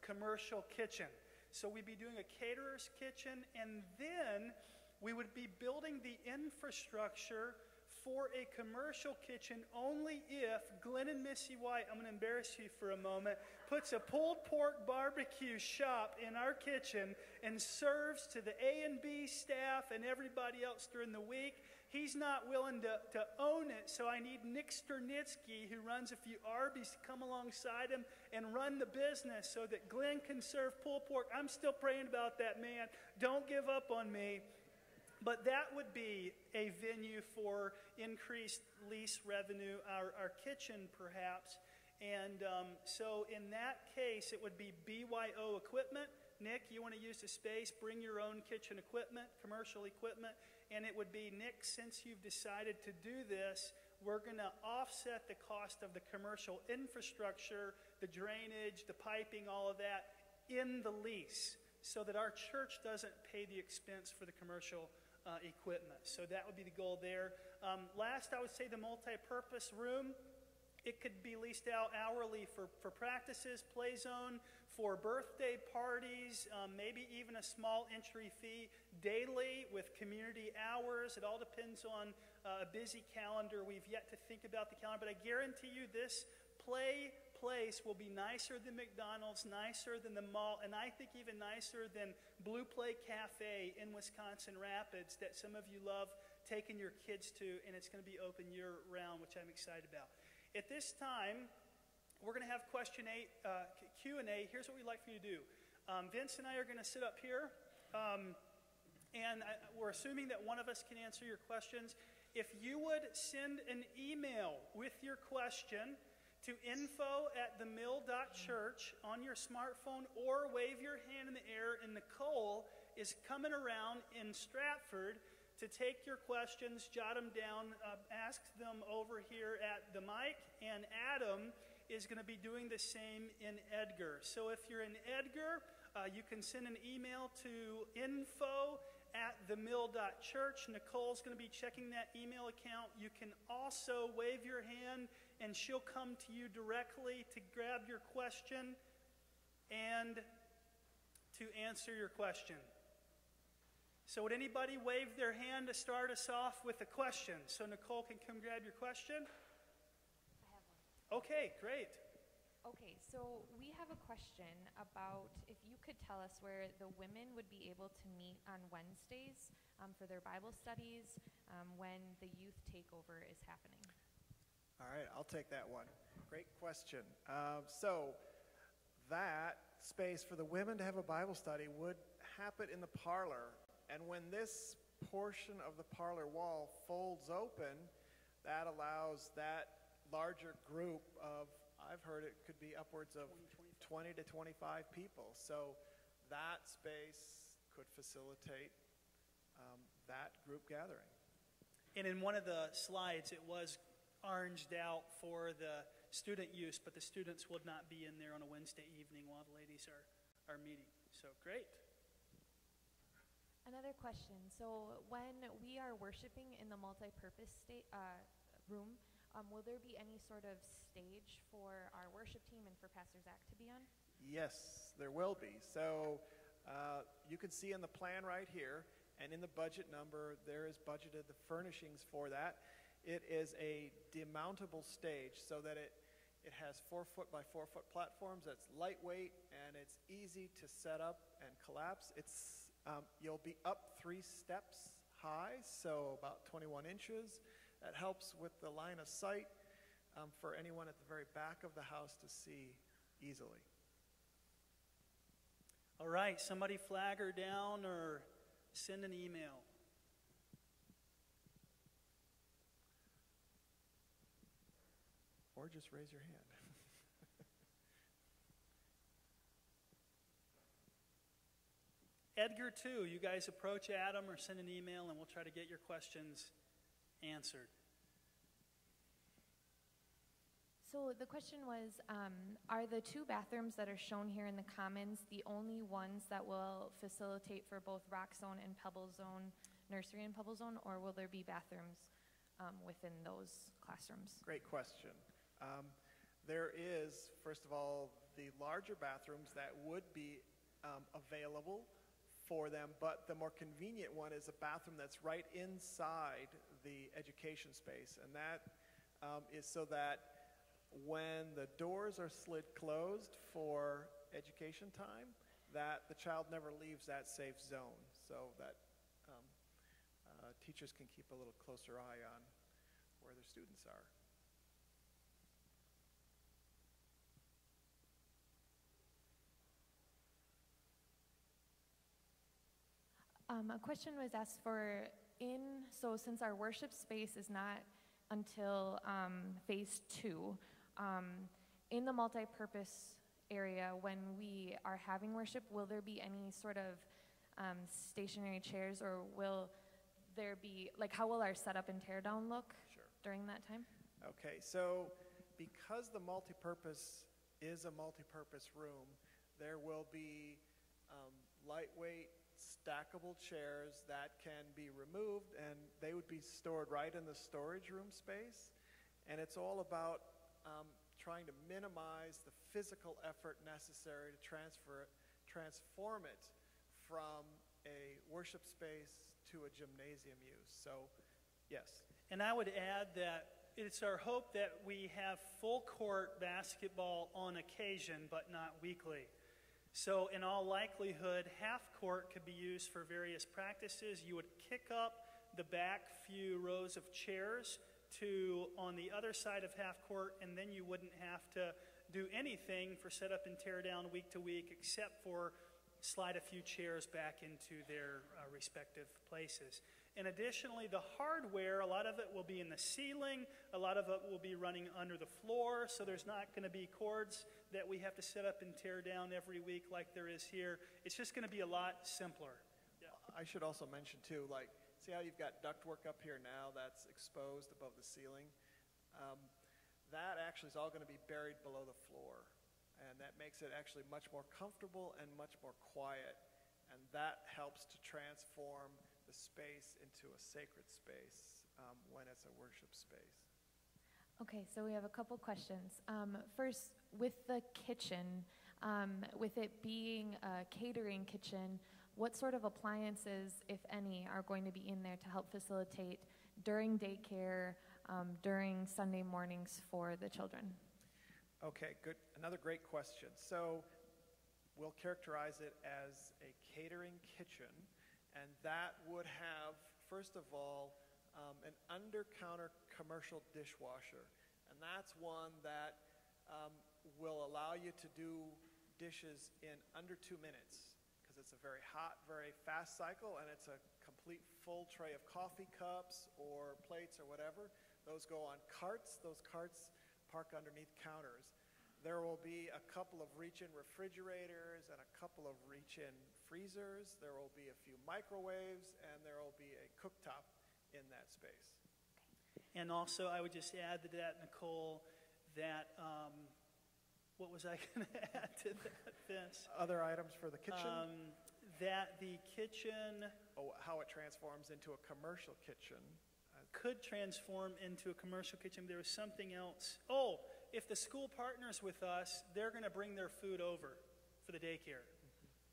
commercial kitchen. So we'd be doing a caterer's kitchen, and then we would be building the infrastructure for a commercial kitchen only if Glenn and Missy White, I'm going to embarrass you for a moment, puts a pulled pork barbecue shop in our kitchen and serves to the A and B staff and everybody else during the week. He's not willing to own it, so I need Nick Sternitsky, who runs a few Arby's, to come alongside him and run the business so that Glenn can serve pulled pork. I'm still praying about that, man. Don't give up on me. But that would be a venue for increased lease revenue, our kitchen perhaps. And so in that case, it would be BYO equipment. Nick, you want to use the space, bring your own kitchen equipment, commercial equipment. And it would be, Nick, since you've decided to do this, we're going to offset the cost of the commercial infrastructure, the drainage, the piping, all of that in the lease so that our church doesn't pay the expense for the commercial equipment. So that would be the goal there. Last, I would say the multi-purpose room. It could be leased out hourly for practices, play zone, for birthday parties, maybe even a small entry fee daily with community hours. It all depends on a busy calendar. We've yet to think about the calendar, but I guarantee you this place will be nicer than McDonald's, nicer than the mall, and I think even nicer than Blue Plate Cafe in Wisconsin Rapids that some of you love taking your kids to, and it's going to be open year-round, which I'm excited about. At this time, we're going to have question Q&A. Here's what we'd like for you to do. Vince and I are going to sit up here, and we're assuming that one of us can answer your questions. If you would send an email with your question to info@themill.church on your smartphone, or wave your hand in the air, and Nicole is coming around in Stratford to take your questions, jot them down, ask them over here at the mic, and Adam is going to be doing the same in Edgar. So if you're in Edgar, you can send an email to info@themill.church. Nicole's going to be checking that email account. You can also wave your hand, and she'll come to you directly to grab your question and to answer your question. So would anybody wave their hand to start us off with a question so Nicole can come grab your question? I have one. Okay, great. Okay, so we have a question about if you could tell us where the women would be able to meet on Wednesdays for their Bible studies when the youth takeover is happening. All right, I'll take that one. Great question. So that space for the women to have a Bible study would happen in the parlor. And when this portion of the parlor wall folds open, that allows that larger group of I've heard it could be upwards of 20 to 25 people. So that space could facilitate that group gathering. And in one of the slides, it was oranged out for the student use, but the students would not be in there on a Wednesday evening while the ladies are meeting. So great. Another question. So when we are worshiping in the multi-purpose room, will there be any sort of stage for our worship team and for Pastor Zach to be on? Yes, there will be. So you can see in the plan right here, and in the budget number, there is budgeted the furnishings for that. It is a demountable stage so that it has 4-foot by 4-foot platforms. That's lightweight and it's easy to set up and collapse. You'll be up 3 steps high, so about 21 inches. That helps with the line of sight for anyone at the very back of the house to see easily. All right, somebody flag her down or send an email. Or just raise your hand. Edgar, too, you guys approach Adam or send an email and we'll try to get your questions answered. So the question was, are the 2 bathrooms that are shown here in the Commons the only ones that will facilitate for both Rock Zone and Pebble Zone, Nursery and Pebble Zone, or will there be bathrooms within those classrooms? Great question. There is, first of all, the larger bathrooms that would be available for them, but the more convenient one is a bathroom that's right inside the education space, and that is so that when the doors are slid closed for education time, that the child never leaves that safe zone, so that teachers can keep a little closer eye on where their students are. A question was asked for so since our worship space is not until phase 2, in the multi-purpose area, when we are having worship, will there be any sort of stationary chairs, or will there be, how will our setup and tear down look during that time? Okay, so because the multi-purpose is a multi-purpose room, there will be lightweight stackable chairs that can be removed, and they would be stored right in the storage room space. And it's all about trying to minimize the physical effort necessary to transform it from a worship space to a gymnasium use. So, yes. And I would add that it's our hope that we have full court basketball on occasion, but not weekly. So in all likelihood, half court could be used for various practices. You would kick up the back few rows of chairs to on the other side of half court, and then you wouldn't have to do anything for set up and tear down week to week except for slide a few chairs back into their respective places. And additionally, the hardware, a lot of it will be in the ceiling, a lot of it will be running under the floor, so there's not going to be cords that we have to set up and tear down every week like there is here. It's just going to be a lot simpler. Yeah. I should also mention too, see how you've got ductwork up here now that's exposed above the ceiling? That actually is all going to be buried below the floor, and that makes it actually much more comfortable and much more quiet, and that helps to transform the space into a sacred space when it's a worship space. Okay, so we have a couple questions. First, with the kitchen, with it being a catering kitchen, what sort of appliances, if any, are going to be in there to help facilitate during daycare, during Sunday mornings for the children? Okay, good. Another great question. So we'll characterize it as a catering kitchen, and that would have, first of all, an under-counter commercial dishwasher. And that's one that will allow you to do dishes in under 2 minutes, because it's a very hot, very fast cycle, and it's a complete full tray of coffee cups or plates or whatever. Those go on carts. Those carts park underneath counters. There will be a couple of reach-in refrigerators and a couple of reach-in freezers. There will be a few microwaves, and there will be a cooktop in that space. And also, I would just add to that, Nicole, that, what was I going to add to that, Vince? Other items for the kitchen? That the kitchen How it transforms into a commercial kitchen. could transform into a commercial kitchen. There was something else. Oh, if the school partners with us, they're going to bring their food over for the daycare.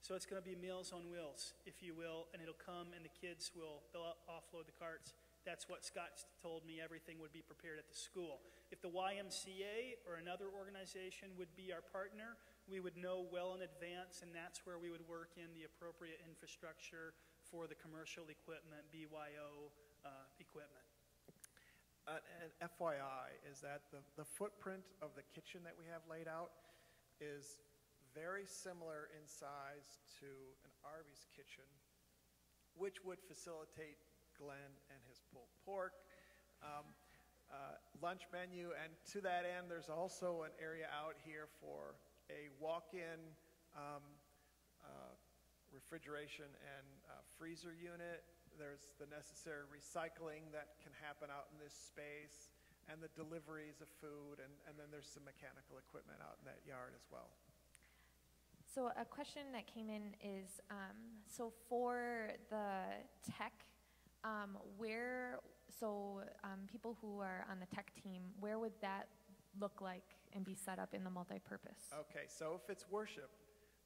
So it's going to be Meals on Wheels, if you will, and it'll come and the kids they'll offload the carts. That's what Scott told me, everything would be prepared at the school. If the YMCA or another organization would be our partner, we would know well in advance, and that's where we would work in the appropriate infrastructure for the commercial equipment, BYO equipment. And FYI is that the footprint of the kitchen that we have laid out is very similar in size to an Arby's kitchen, which would facilitate Glenn and his pulled pork lunch menu. And to that end, there's also an area out here for a walk-in refrigeration and freezer unit. There's the necessary recycling that can happen out in this space, and the deliveries of food, and then there's some mechanical equipment out in that yard as well. So a question that came in is, so for the tech, people who are on the tech team, where would that look like and be set up in the multipurpose? Okay, so if it's worship,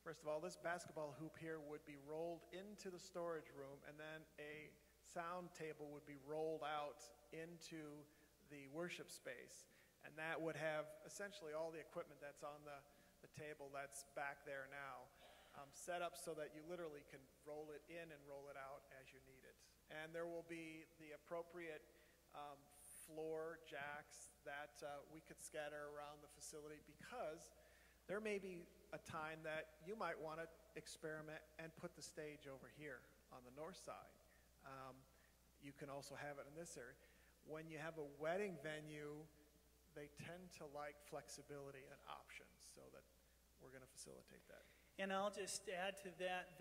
first of all, this basketball hoop here would be rolled into the storage room, and then a sound table would be rolled out into the worship space. And that would have essentially all the equipment that's on the table that's back there now, set up so that you literally can roll it in and roll it out as you need it. And there will be the appropriate floor jacks that we could scatter around the facility, because there may be a time that you might want to experiment and put the stage over here on the north side. You can also have it in this area. When you have a wedding venue, they tend to like flexibility and options, so that we're going to facilitate that. And I'll just add to that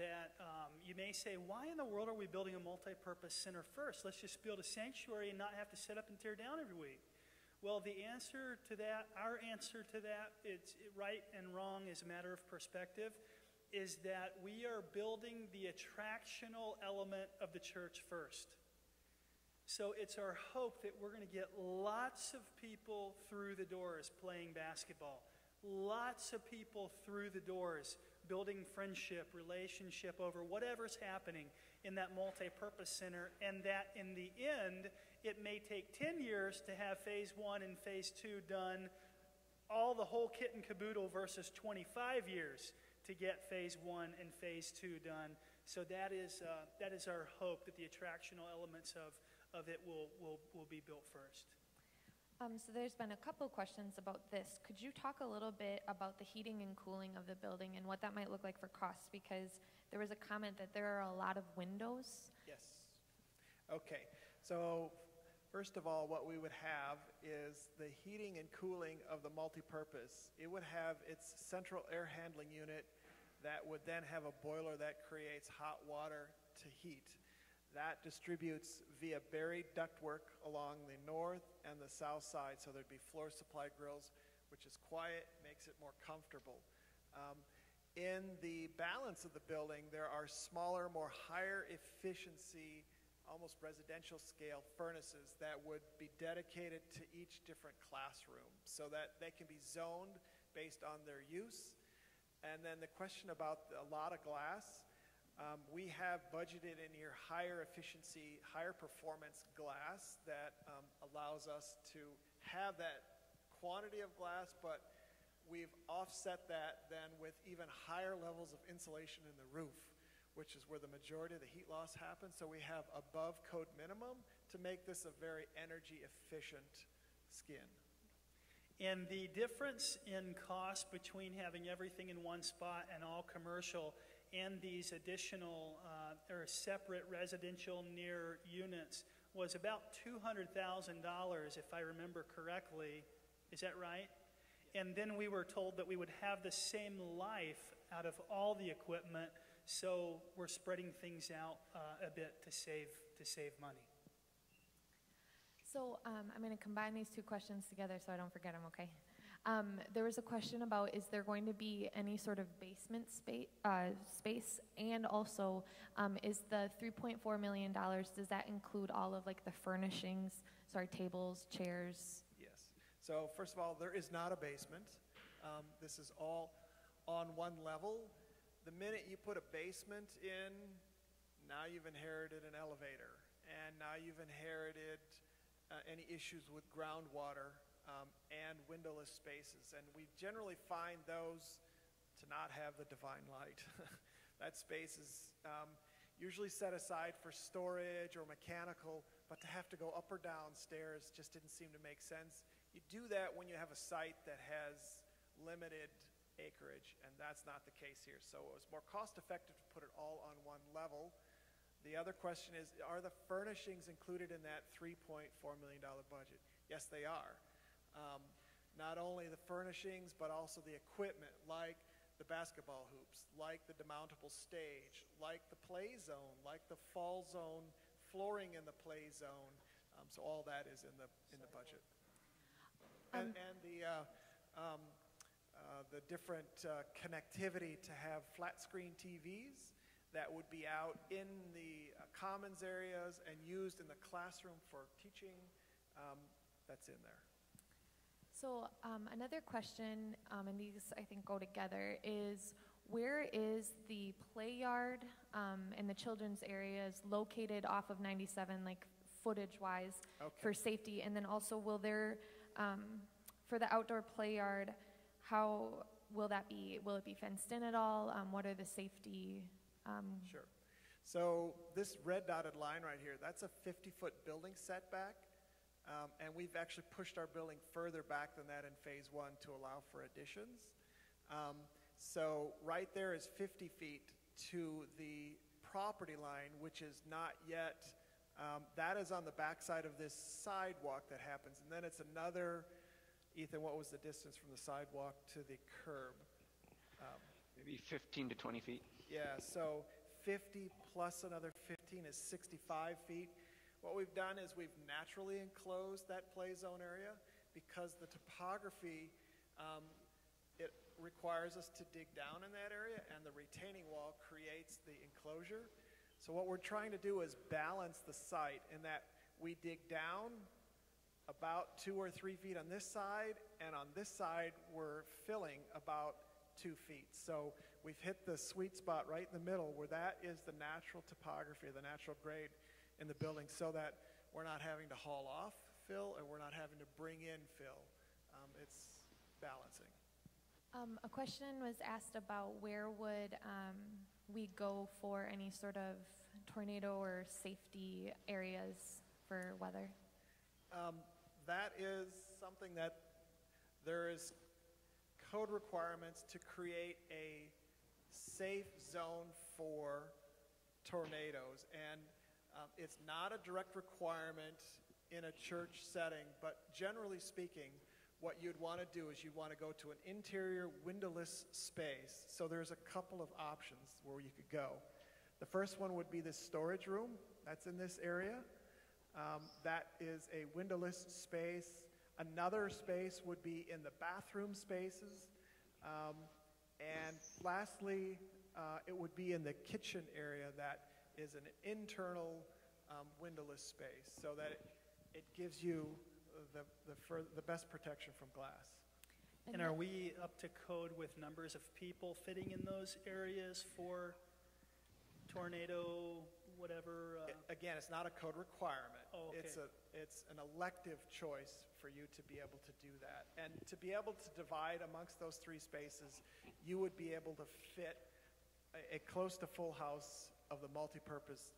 you may say, why in the world are we building a multi-purpose center first? Let's just build a sanctuary and not have to set up and tear down every week. Well, the answer to that, our answer to that, it's right and wrong is a matter of perspective, is that we are building the attractional element of the church first. So it's our hope that we're going to get lots of people through the doors playing basketball, lots of people through the doors building friendship, relationship over whatever's happening in that multi-purpose center, and that in the end, it may take 10 years to have phase 1 and phase 2 done, the whole kit and caboodle, versus 25 years to get phase 1 and phase 2 done. So that is our hope, that the attractional elements of it will be built first. So there's been a couple questions about this. Could you talk a little bit about the heating and cooling of the building and what that might look like for costs? Because there was a comment that there are a lot of windows. Yes. Okay. So first of all, what we would have is the heating and cooling of the multipurpose. It would have its central air handling unit that would then have a boiler that creates hot water to heat. That distributes via buried ductwork along the north and the south side, so there'd be floor supply grills, which is quiet, makes it more comfortable. In the balance of the building, there are smaller, more higher efficiency, almost residential scale furnaces that would be dedicated to each different classroom, so that they can be zoned based on their use. And then the question about a lot of glass, we have budgeted in here higher efficiency, higher performance glass that allows us to have that quantity of glass, but we've offset that then with even higher levels of insulation in the roof, which is where the majority of the heat loss happens. So we have above code minimum to make this a very energy efficient skin. And the difference in cost between having everything in one spot and all commercial and these additional or separate residential near units was about $200,000, if I remember correctly. Is that right? and then we were told that we would have the same life out of all the equipment, so we're spreading things out a bit to save money. So I'm going to combine these two questions together so I don't forget them, okay? There was a question about, is there going to be any sort of basement space? And also, is the $3.4 million, does that include all of like the furnishings, tables, chairs? Yes. So first of all, there is not a basement. This is all on one level. The minute you put a basement in, now you've inherited an elevator. And now you've inherited any issues with groundwater and windowless spaces. And we generally find those to not have the divine light. That space is usually set aside for storage or mechanical, but to have to go up or down stairs just didn't seem to make sense. You do that when you have a site that has limited acreage, and that's not the case here. So it was more cost effective to put it all on one level. The other question is, are the furnishings included in that $3.4 million budget? Yes, they are. Not only the furnishings, but also the equipment, like the basketball hoops, like the demountable stage, like the play zone, like the fall zone, flooring in the play zone. So all that is in the budget. And the different connectivity to have flat screen TVs that would be out in the commons areas and used in the classroom for teaching, that's in there. So another question, and these I think go together, is where is the play yard and the children's areas located off of 97, like footage-wise, for safety? And then also, will there, for the outdoor play yard, how will that be? Will it be fenced in at all? What are the safety? Sure. So this red dotted line right here, that's a 50-foot building setback. And we've actually pushed our building further back than that in phase one to allow for additions. So right there is 50 feet to the property line, which is not yet, that is on the backside of this sidewalk that happens. And then it's another, Ethan, what was the distance from the sidewalk to the curb? Maybe 15 to 20 feet. Yeah, so 50 plus another 15 is 65 feet. What we've done is we've naturally enclosed that play zone area because the topography, it requires us to dig down in that area, and the retaining wall creates the enclosure. So what we're trying to do is balance the site in that we dig down about 2 or 3 feet on this side, and on this side we're filling about 2 feet. So we've hit the sweet spot right in the middle where that is the natural topography, the natural grade in the building, so that we're not having to haul off fill and we're not having to bring in fill. It's balancing. A question was asked about where would we go for any sort of tornado or safety areas for weather? That is something that there is code requirements to create a safe zone for tornadoes, and it's not a direct requirement in a church setting, but generally speaking, what you'd want to do is you'd want to go to an interior windowless space. So there's a couple of options where you could go. The first one would be this storage room that's in this area. That is a windowless space. Another space would be in the bathroom spaces. And lastly, it would be in the kitchen area that is an internal windowless space, so that it gives you the best protection from glass. And are we up to code with numbers of people fitting in those areas for tornado, whatever? Again, it's not a code requirement. Oh, okay. It's an elective choice for you to be able to do that. And to be able to divide amongst those 3 spaces, you would be able to fit a close to full house of the multipurpose,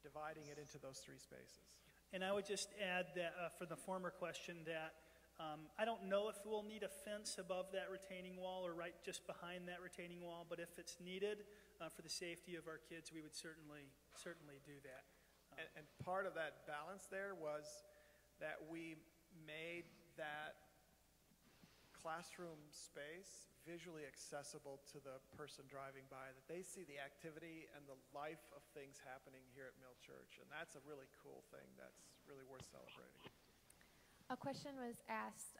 dividing it into those 3 spaces. And I would just add that for the former question that I don't know if we'll need a fence above that retaining wall or right just behind that retaining wall, but if it's needed for the safety of our kids, we would certainly do that. And part of that balance there was that we made that classroom space visually accessible to the person driving by, that they see the activity and the life of things happening here at Mill Church. And that's a really cool thing that's really worth celebrating. A question was asked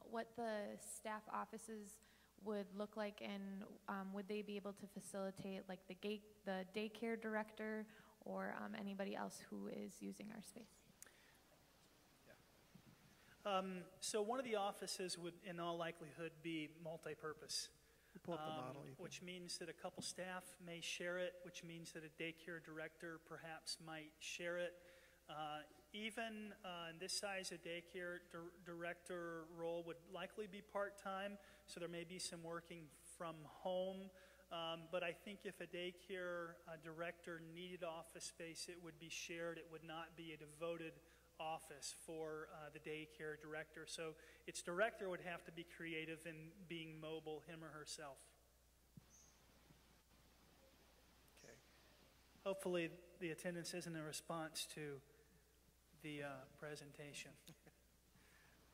what the staff offices would look like, and would they be able to facilitate like the daycare director or anybody else who is using our space? So one of the offices would, in all likelihood, be multi-purpose, Pull up the model, Ethan. which means that a couple staff may share it, which means that a daycare director perhaps might share it. Even in this size, a daycare director role would likely be part-time, so there may be some working from home. But I think if a daycare director needed office space, it would be shared. It would not be a devoted office for the daycare director. So its director would have to be creative in being mobile, him or herself. Okay. Hopefully the attendance isn't a response to the presentation.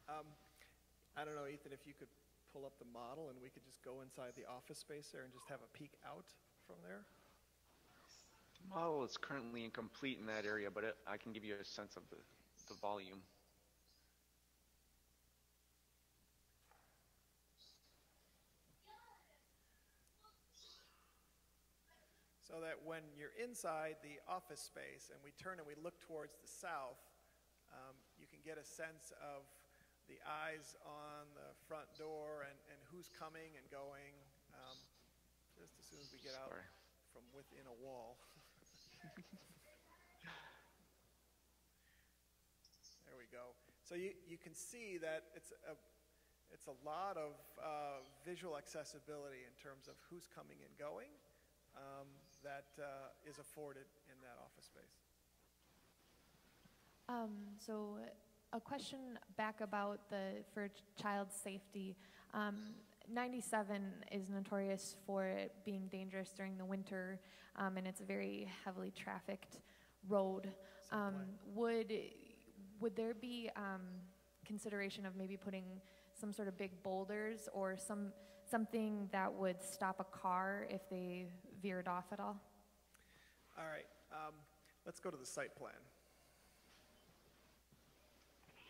I don't know, Ethan, if you could pull up the model and we could just go inside the office space there and just have a peek out from there. The model is currently incomplete in that area, but I can give you a sense of the volume. So that when you're inside the office space and we turn and we look towards the south, you can get a sense of the eyes on the front door and who's coming and going, just as soon as we get out from within a wall. There we go. So you can see that it's a lot of visual accessibility in terms of who's coming and going that is afforded in that office space. So a question back about for child safety. 97 is notorious for it being dangerous during the winter, and it's a very heavily trafficked road. Would there be consideration of maybe putting some sort of big boulders or something that would stop a car if they veered off at all? All right, let's go to the site plan.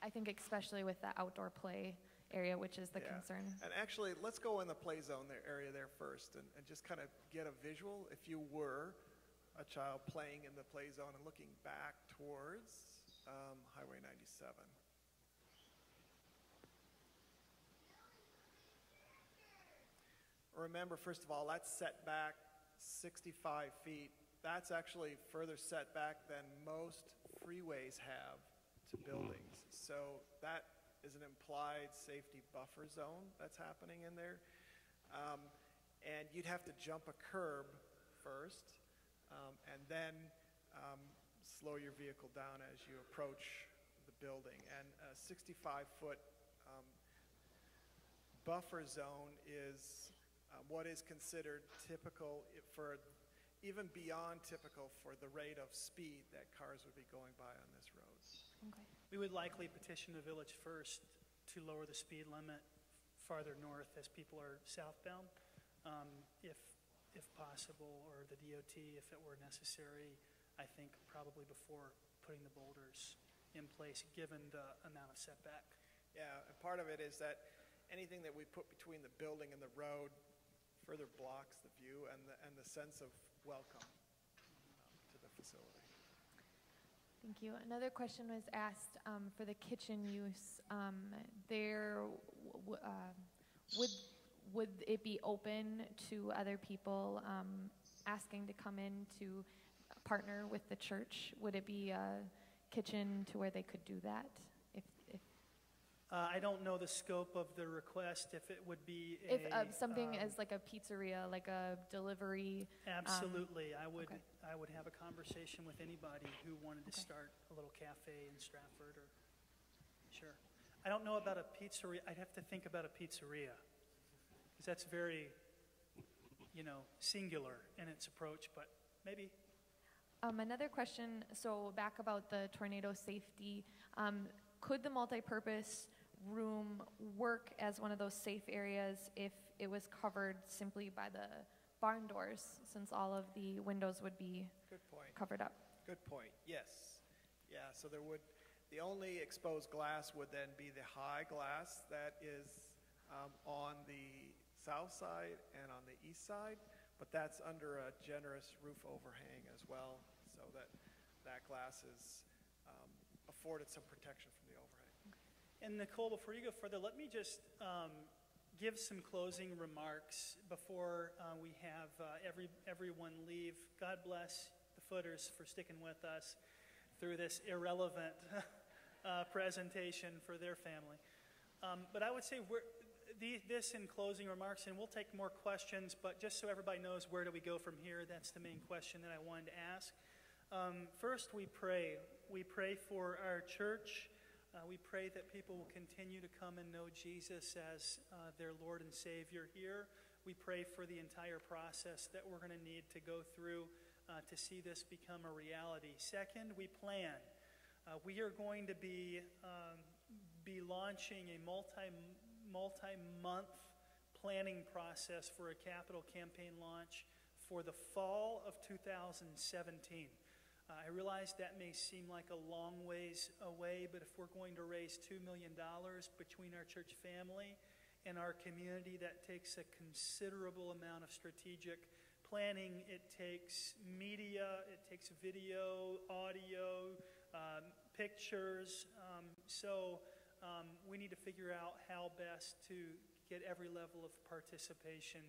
I think especially with the outdoor play area, which is the Yeah. concern. And actually, let's go in the play zone area there first and just kind of get a visual. If you were a child playing in the play zone and looking back towards Highway 97. Remember, first of all, that's set back 65 feet. That's actually further set back than most freeways have to buildings. So that is an implied safety buffer zone that's happening in there. And you'd have to jump a curb first and then slow your vehicle down as you approach the building. And a 65-foot buffer zone is what is considered typical for, even beyond typical for the rate of speed that cars would be going by on this road. Okay. We would likely petition the village first to lower the speed limit farther north as people are southbound, if possible, or the DOT if it were necessary. I think probably before putting the boulders in place, given the amount of setback. Yeah, and part of it is that anything that we put between the building and the road further blocks the view and the sense of welcome to the facility. Thank you. Another question was asked for the kitchen use. Would it be open to other people asking to come in to partner with the church? Would it be a kitchen to where they could do that? I don't know the scope of the request, if it would be something as like a pizzeria, like a delivery. Absolutely. I would okay. have a conversation with anybody who wanted to start a little cafe in Stratford. Or sure. I don't know about a pizzeria. I'd have to think about a pizzeria, because that's very, singular in its approach, but maybe. Another question, so back about the tornado safety, could the multipurpose room work as one of those safe areas if it was covered simply by the barn doors, since all of the windows would be Good point. covered up? Good point. Yes. Yeah, so the only exposed glass would then be the high glass that is on the south side and on the east side, but that's under a generous roof overhang as well, so that glass is afforded some protection from the overhang. And Nicole, before you go further, let me just give some closing remarks before we have everyone leave. God bless the Footers for sticking with us through this irrelevant presentation for their family. But I would say this in closing remarks, and we'll take more questions, but just so everybody knows, where do we go from here? That's the main question that I wanted to ask. First, we pray. We pray for our church. We pray that people will continue to come and know Jesus as their Lord and Savior here. We pray for the entire process that we're going to need to go through to see this become a reality. Second, we plan. We are going to be launching a multi-month planning process for a capital campaign launch for the fall of 2017. I realize that may seem like a long ways away, but if we're going to raise $2 million between our church family and our community, that takes a considerable amount of strategic planning. It takes media, it takes video, audio, pictures. So we need to figure out how best to get every level of participation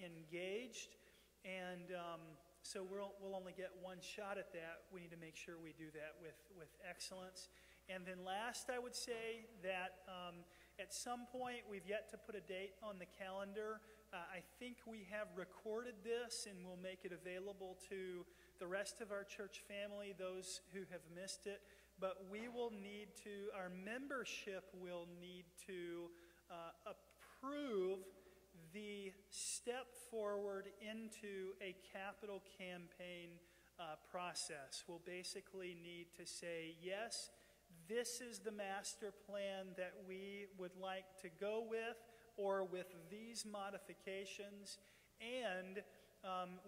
engaged. And so we'll only get one shot at that. We need to make sure we do that with excellence. And then last, I would say that at some point, we've yet to put a date on the calendar. I think we have recorded this and we'll make it available to the rest of our church family, those who have missed it. But our membership will need to approve the step forward into a capital campaign process. We'll basically need to say, yes, this is the master plan that we would like to go with, or with these modifications, and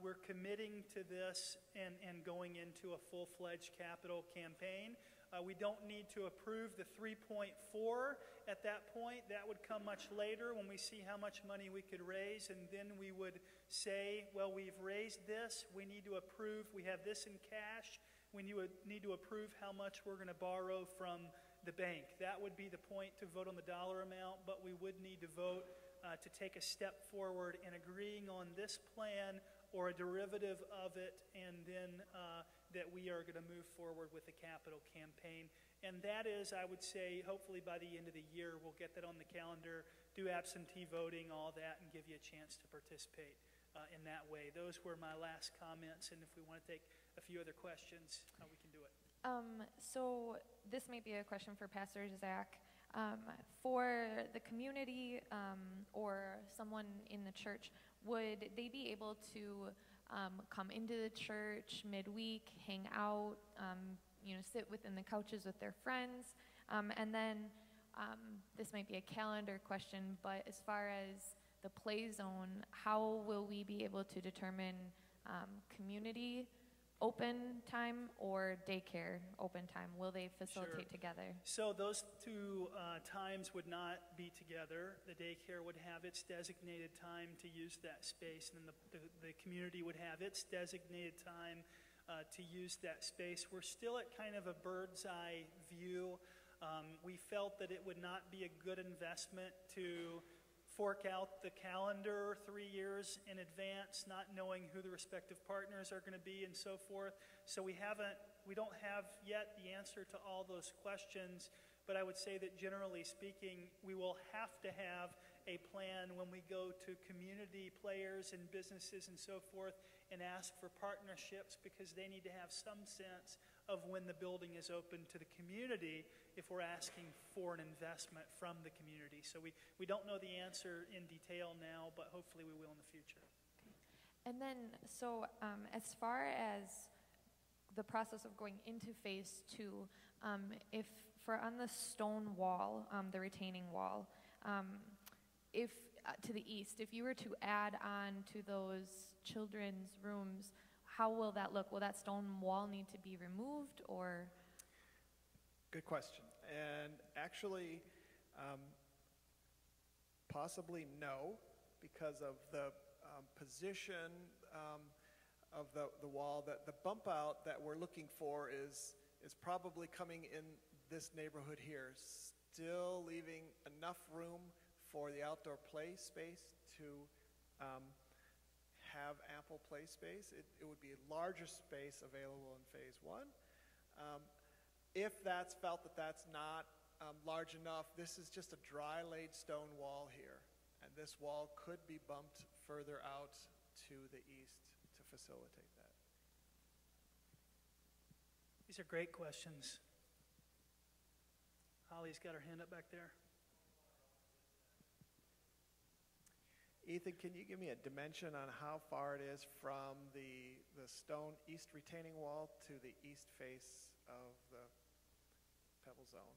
we're committing to this and going into a full-fledged capital campaign. We don't need to approve the 3.4 at that point. That would come much later when we see how much money we could raise, and then we would say, well, we've raised this, we need to approve, we have this in cash, we need to approve how much we're going to borrow from the bank. That would be the point to vote on the dollar amount, but we would need to vote to take a step forward in agreeing on this plan or a derivative of it, and then that we are going to move forward with the capital campaign. And that is, I would say, hopefully by the end of the year, we'll get that on the calendar, do absentee voting, all that, and give you a chance to participate in that way. Those were my last comments, and if we want to take a few other questions, we can do it. So this may be a question for Pastor Zach. For the community or someone in the church, would they be able to come into the church midweek, hang out, sit within the couches with their friends? And then this might be a calendar question, but as far as the play zone, how will we be able to determine community open time or daycare open time? Will they facilitate together? So those two times would not be together. The daycare would have its designated time to use that space, and the community would have its designated time to use that space. We're still at kind of a bird's eye view. We felt that it would not be a good investment to fork out the calendar 3 years in advance, not knowing who the respective partners are going to be and so forth. So we don't have yet the answer to all those questions, but I would say that generally speaking, we will have to have a plan when we go to community players and businesses and so forth and ask for partnerships, because they need to have some sense of when the building is open to the community if we're asking for an investment from the community. So we don't know the answer in detail now, but hopefully we will in the future. And then, so as far as the process of going into phase 2, if for on the stone wall, the retaining wall, if to the east, if you were to add on to those children's rooms, how will that look? Will that stone wall need to be removed, or? Good question. And actually, possibly no, because of the position of the wall. The bump out that we're looking for is probably coming in this neighborhood here, still leaving enough room for the outdoor play space to have ample play space. It would be a larger space available in phase one. If that's felt that that's not large enough, this is just a dry laid stone wall here. And this wall could be bumped further out to the east to facilitate that. These are great questions. Holly's got her hand up back there. Ethan, can you give me a dimension on how far it is from the stone east retaining wall to the east face of the pebble zone?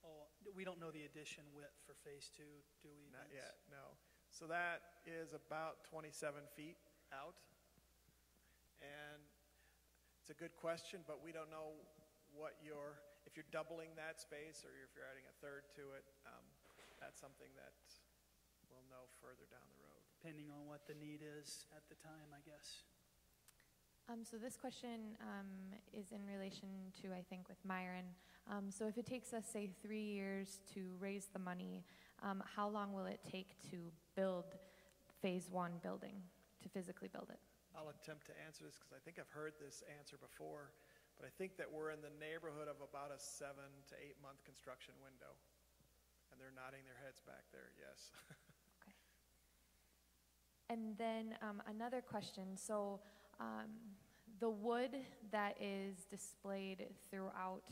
Oh, we don't know the addition width for phase two, do we? Not Vince? yet, no. So that is about 27 feet out. And it's a good question, but we don't know if you're doubling that space or if you're adding a third to it. That's something that we'll know further down the road. Depending on what the need is at the time, I guess. So this question is in relation to, I think, with Myron. So if it takes us, say, 3 years to raise the money, how long will it take to build phase one building, to physically build it? I'll attempt to answer this because I think I've heard this answer before, but I think that we're in the neighborhood of about a 7 to 8 month construction window. And they're nodding their heads back there, yes. Okay. And then another question. So the wood that is displayed throughout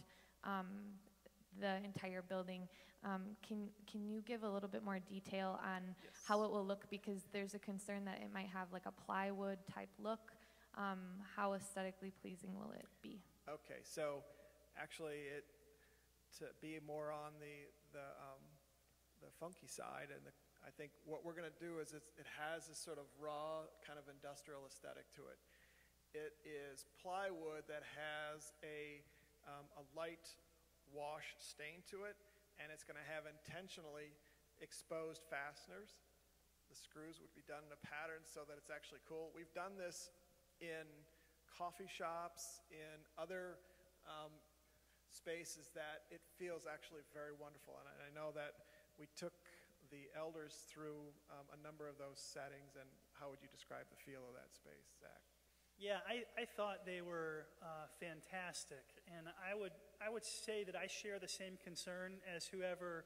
the entire building, can you give a little bit more detail on how it will look? Because there's a concern that it might have like a plywood type look. How aesthetically pleasing will it be? Okay, so actually to be more on the funky side, and I think what we're going to do is it has this sort of raw kind of industrial aesthetic to it. It is plywood that has a light wash stain to it, and it's going to have intentionally exposed fasteners. The screws would be done in a pattern so that it's actually cool. We've done this in coffee shops, in other spaces that it feels actually very wonderful. And I know that we took the elders through a number of those settings. And how would you describe the feel of that space, Zach? Yeah, I thought they were fantastic, and I would say that I share the same concern as whoever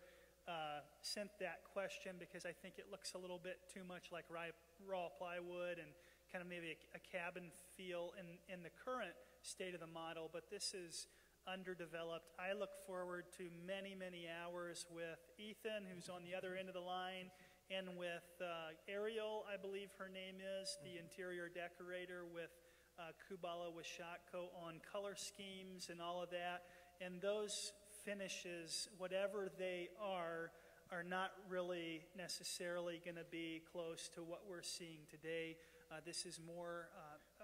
sent that question, because I think it looks a little bit too much like raw plywood and kind of maybe a cabin feel in the current state of the model, but this is underdeveloped. I look forward to many, many hours with Ethan, who's on the other end of the line, and with Ariel, I believe her name is, the interior decorator, with Kubala Washako on color schemes and all of that. And those finishes, whatever they are not really necessarily going to be close to what we're seeing today. This is more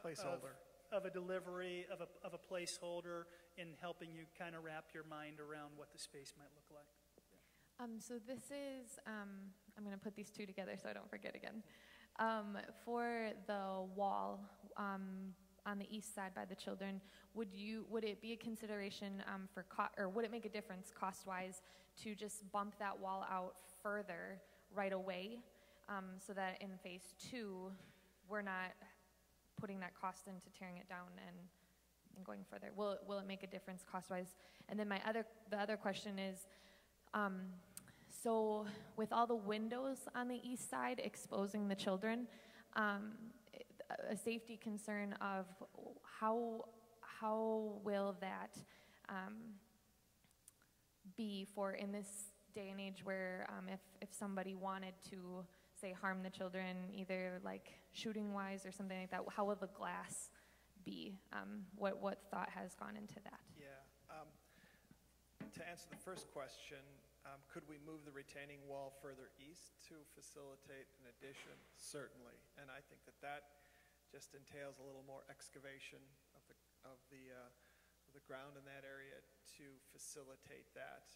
Placeholder. of a delivery, of a placeholder in helping you kind of wrap your mind around what the space might look like. So this is, I'm going to put these two together so I don't forget again. For the wall on the east side by the children, would it be a consideration or would it make a difference cost-wise to just bump that wall out further right away, so that in phase two we're not putting that cost into tearing it down and going further? Will it make a difference cost-wise? And then the other question is, so with all the windows on the east side exposing the children, a safety concern of how will that be for in this day and age where if somebody wanted to say, harm the children, either like shooting-wise or something like that? How will the glass be? What thought has gone into that? Yeah. To answer the first question, could we move the retaining wall further east to facilitate an addition? Certainly. And I think that just entails a little more excavation of the ground in that area to facilitate that.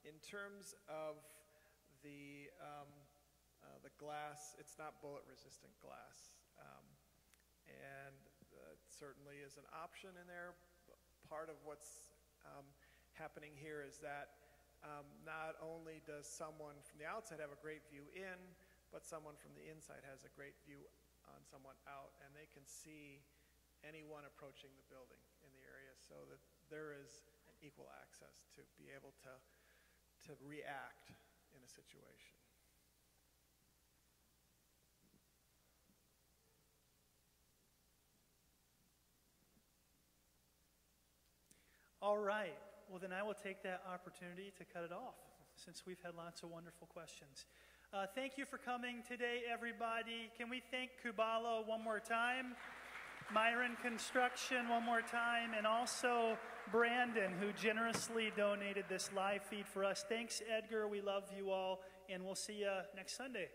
In terms of the glass, it's not bullet-resistant glass, and it certainly is an option in there. Part of what's happening here is that not only does someone from the outside have a great view in, but someone from the inside has a great view on someone out, and they can see anyone approaching the building in the area, so that there is an equal access to be able to react in a situation. All right. Well, then I will take that opportunity to cut it off, since we've had lots of wonderful questions. Thank you for coming today, everybody. Can we thank Kubalo one more time? Myron Construction one more time, and also Brandon, who generously donated this live feed for us. Thanks, Edgar. We love you all, and we'll see you next Sunday.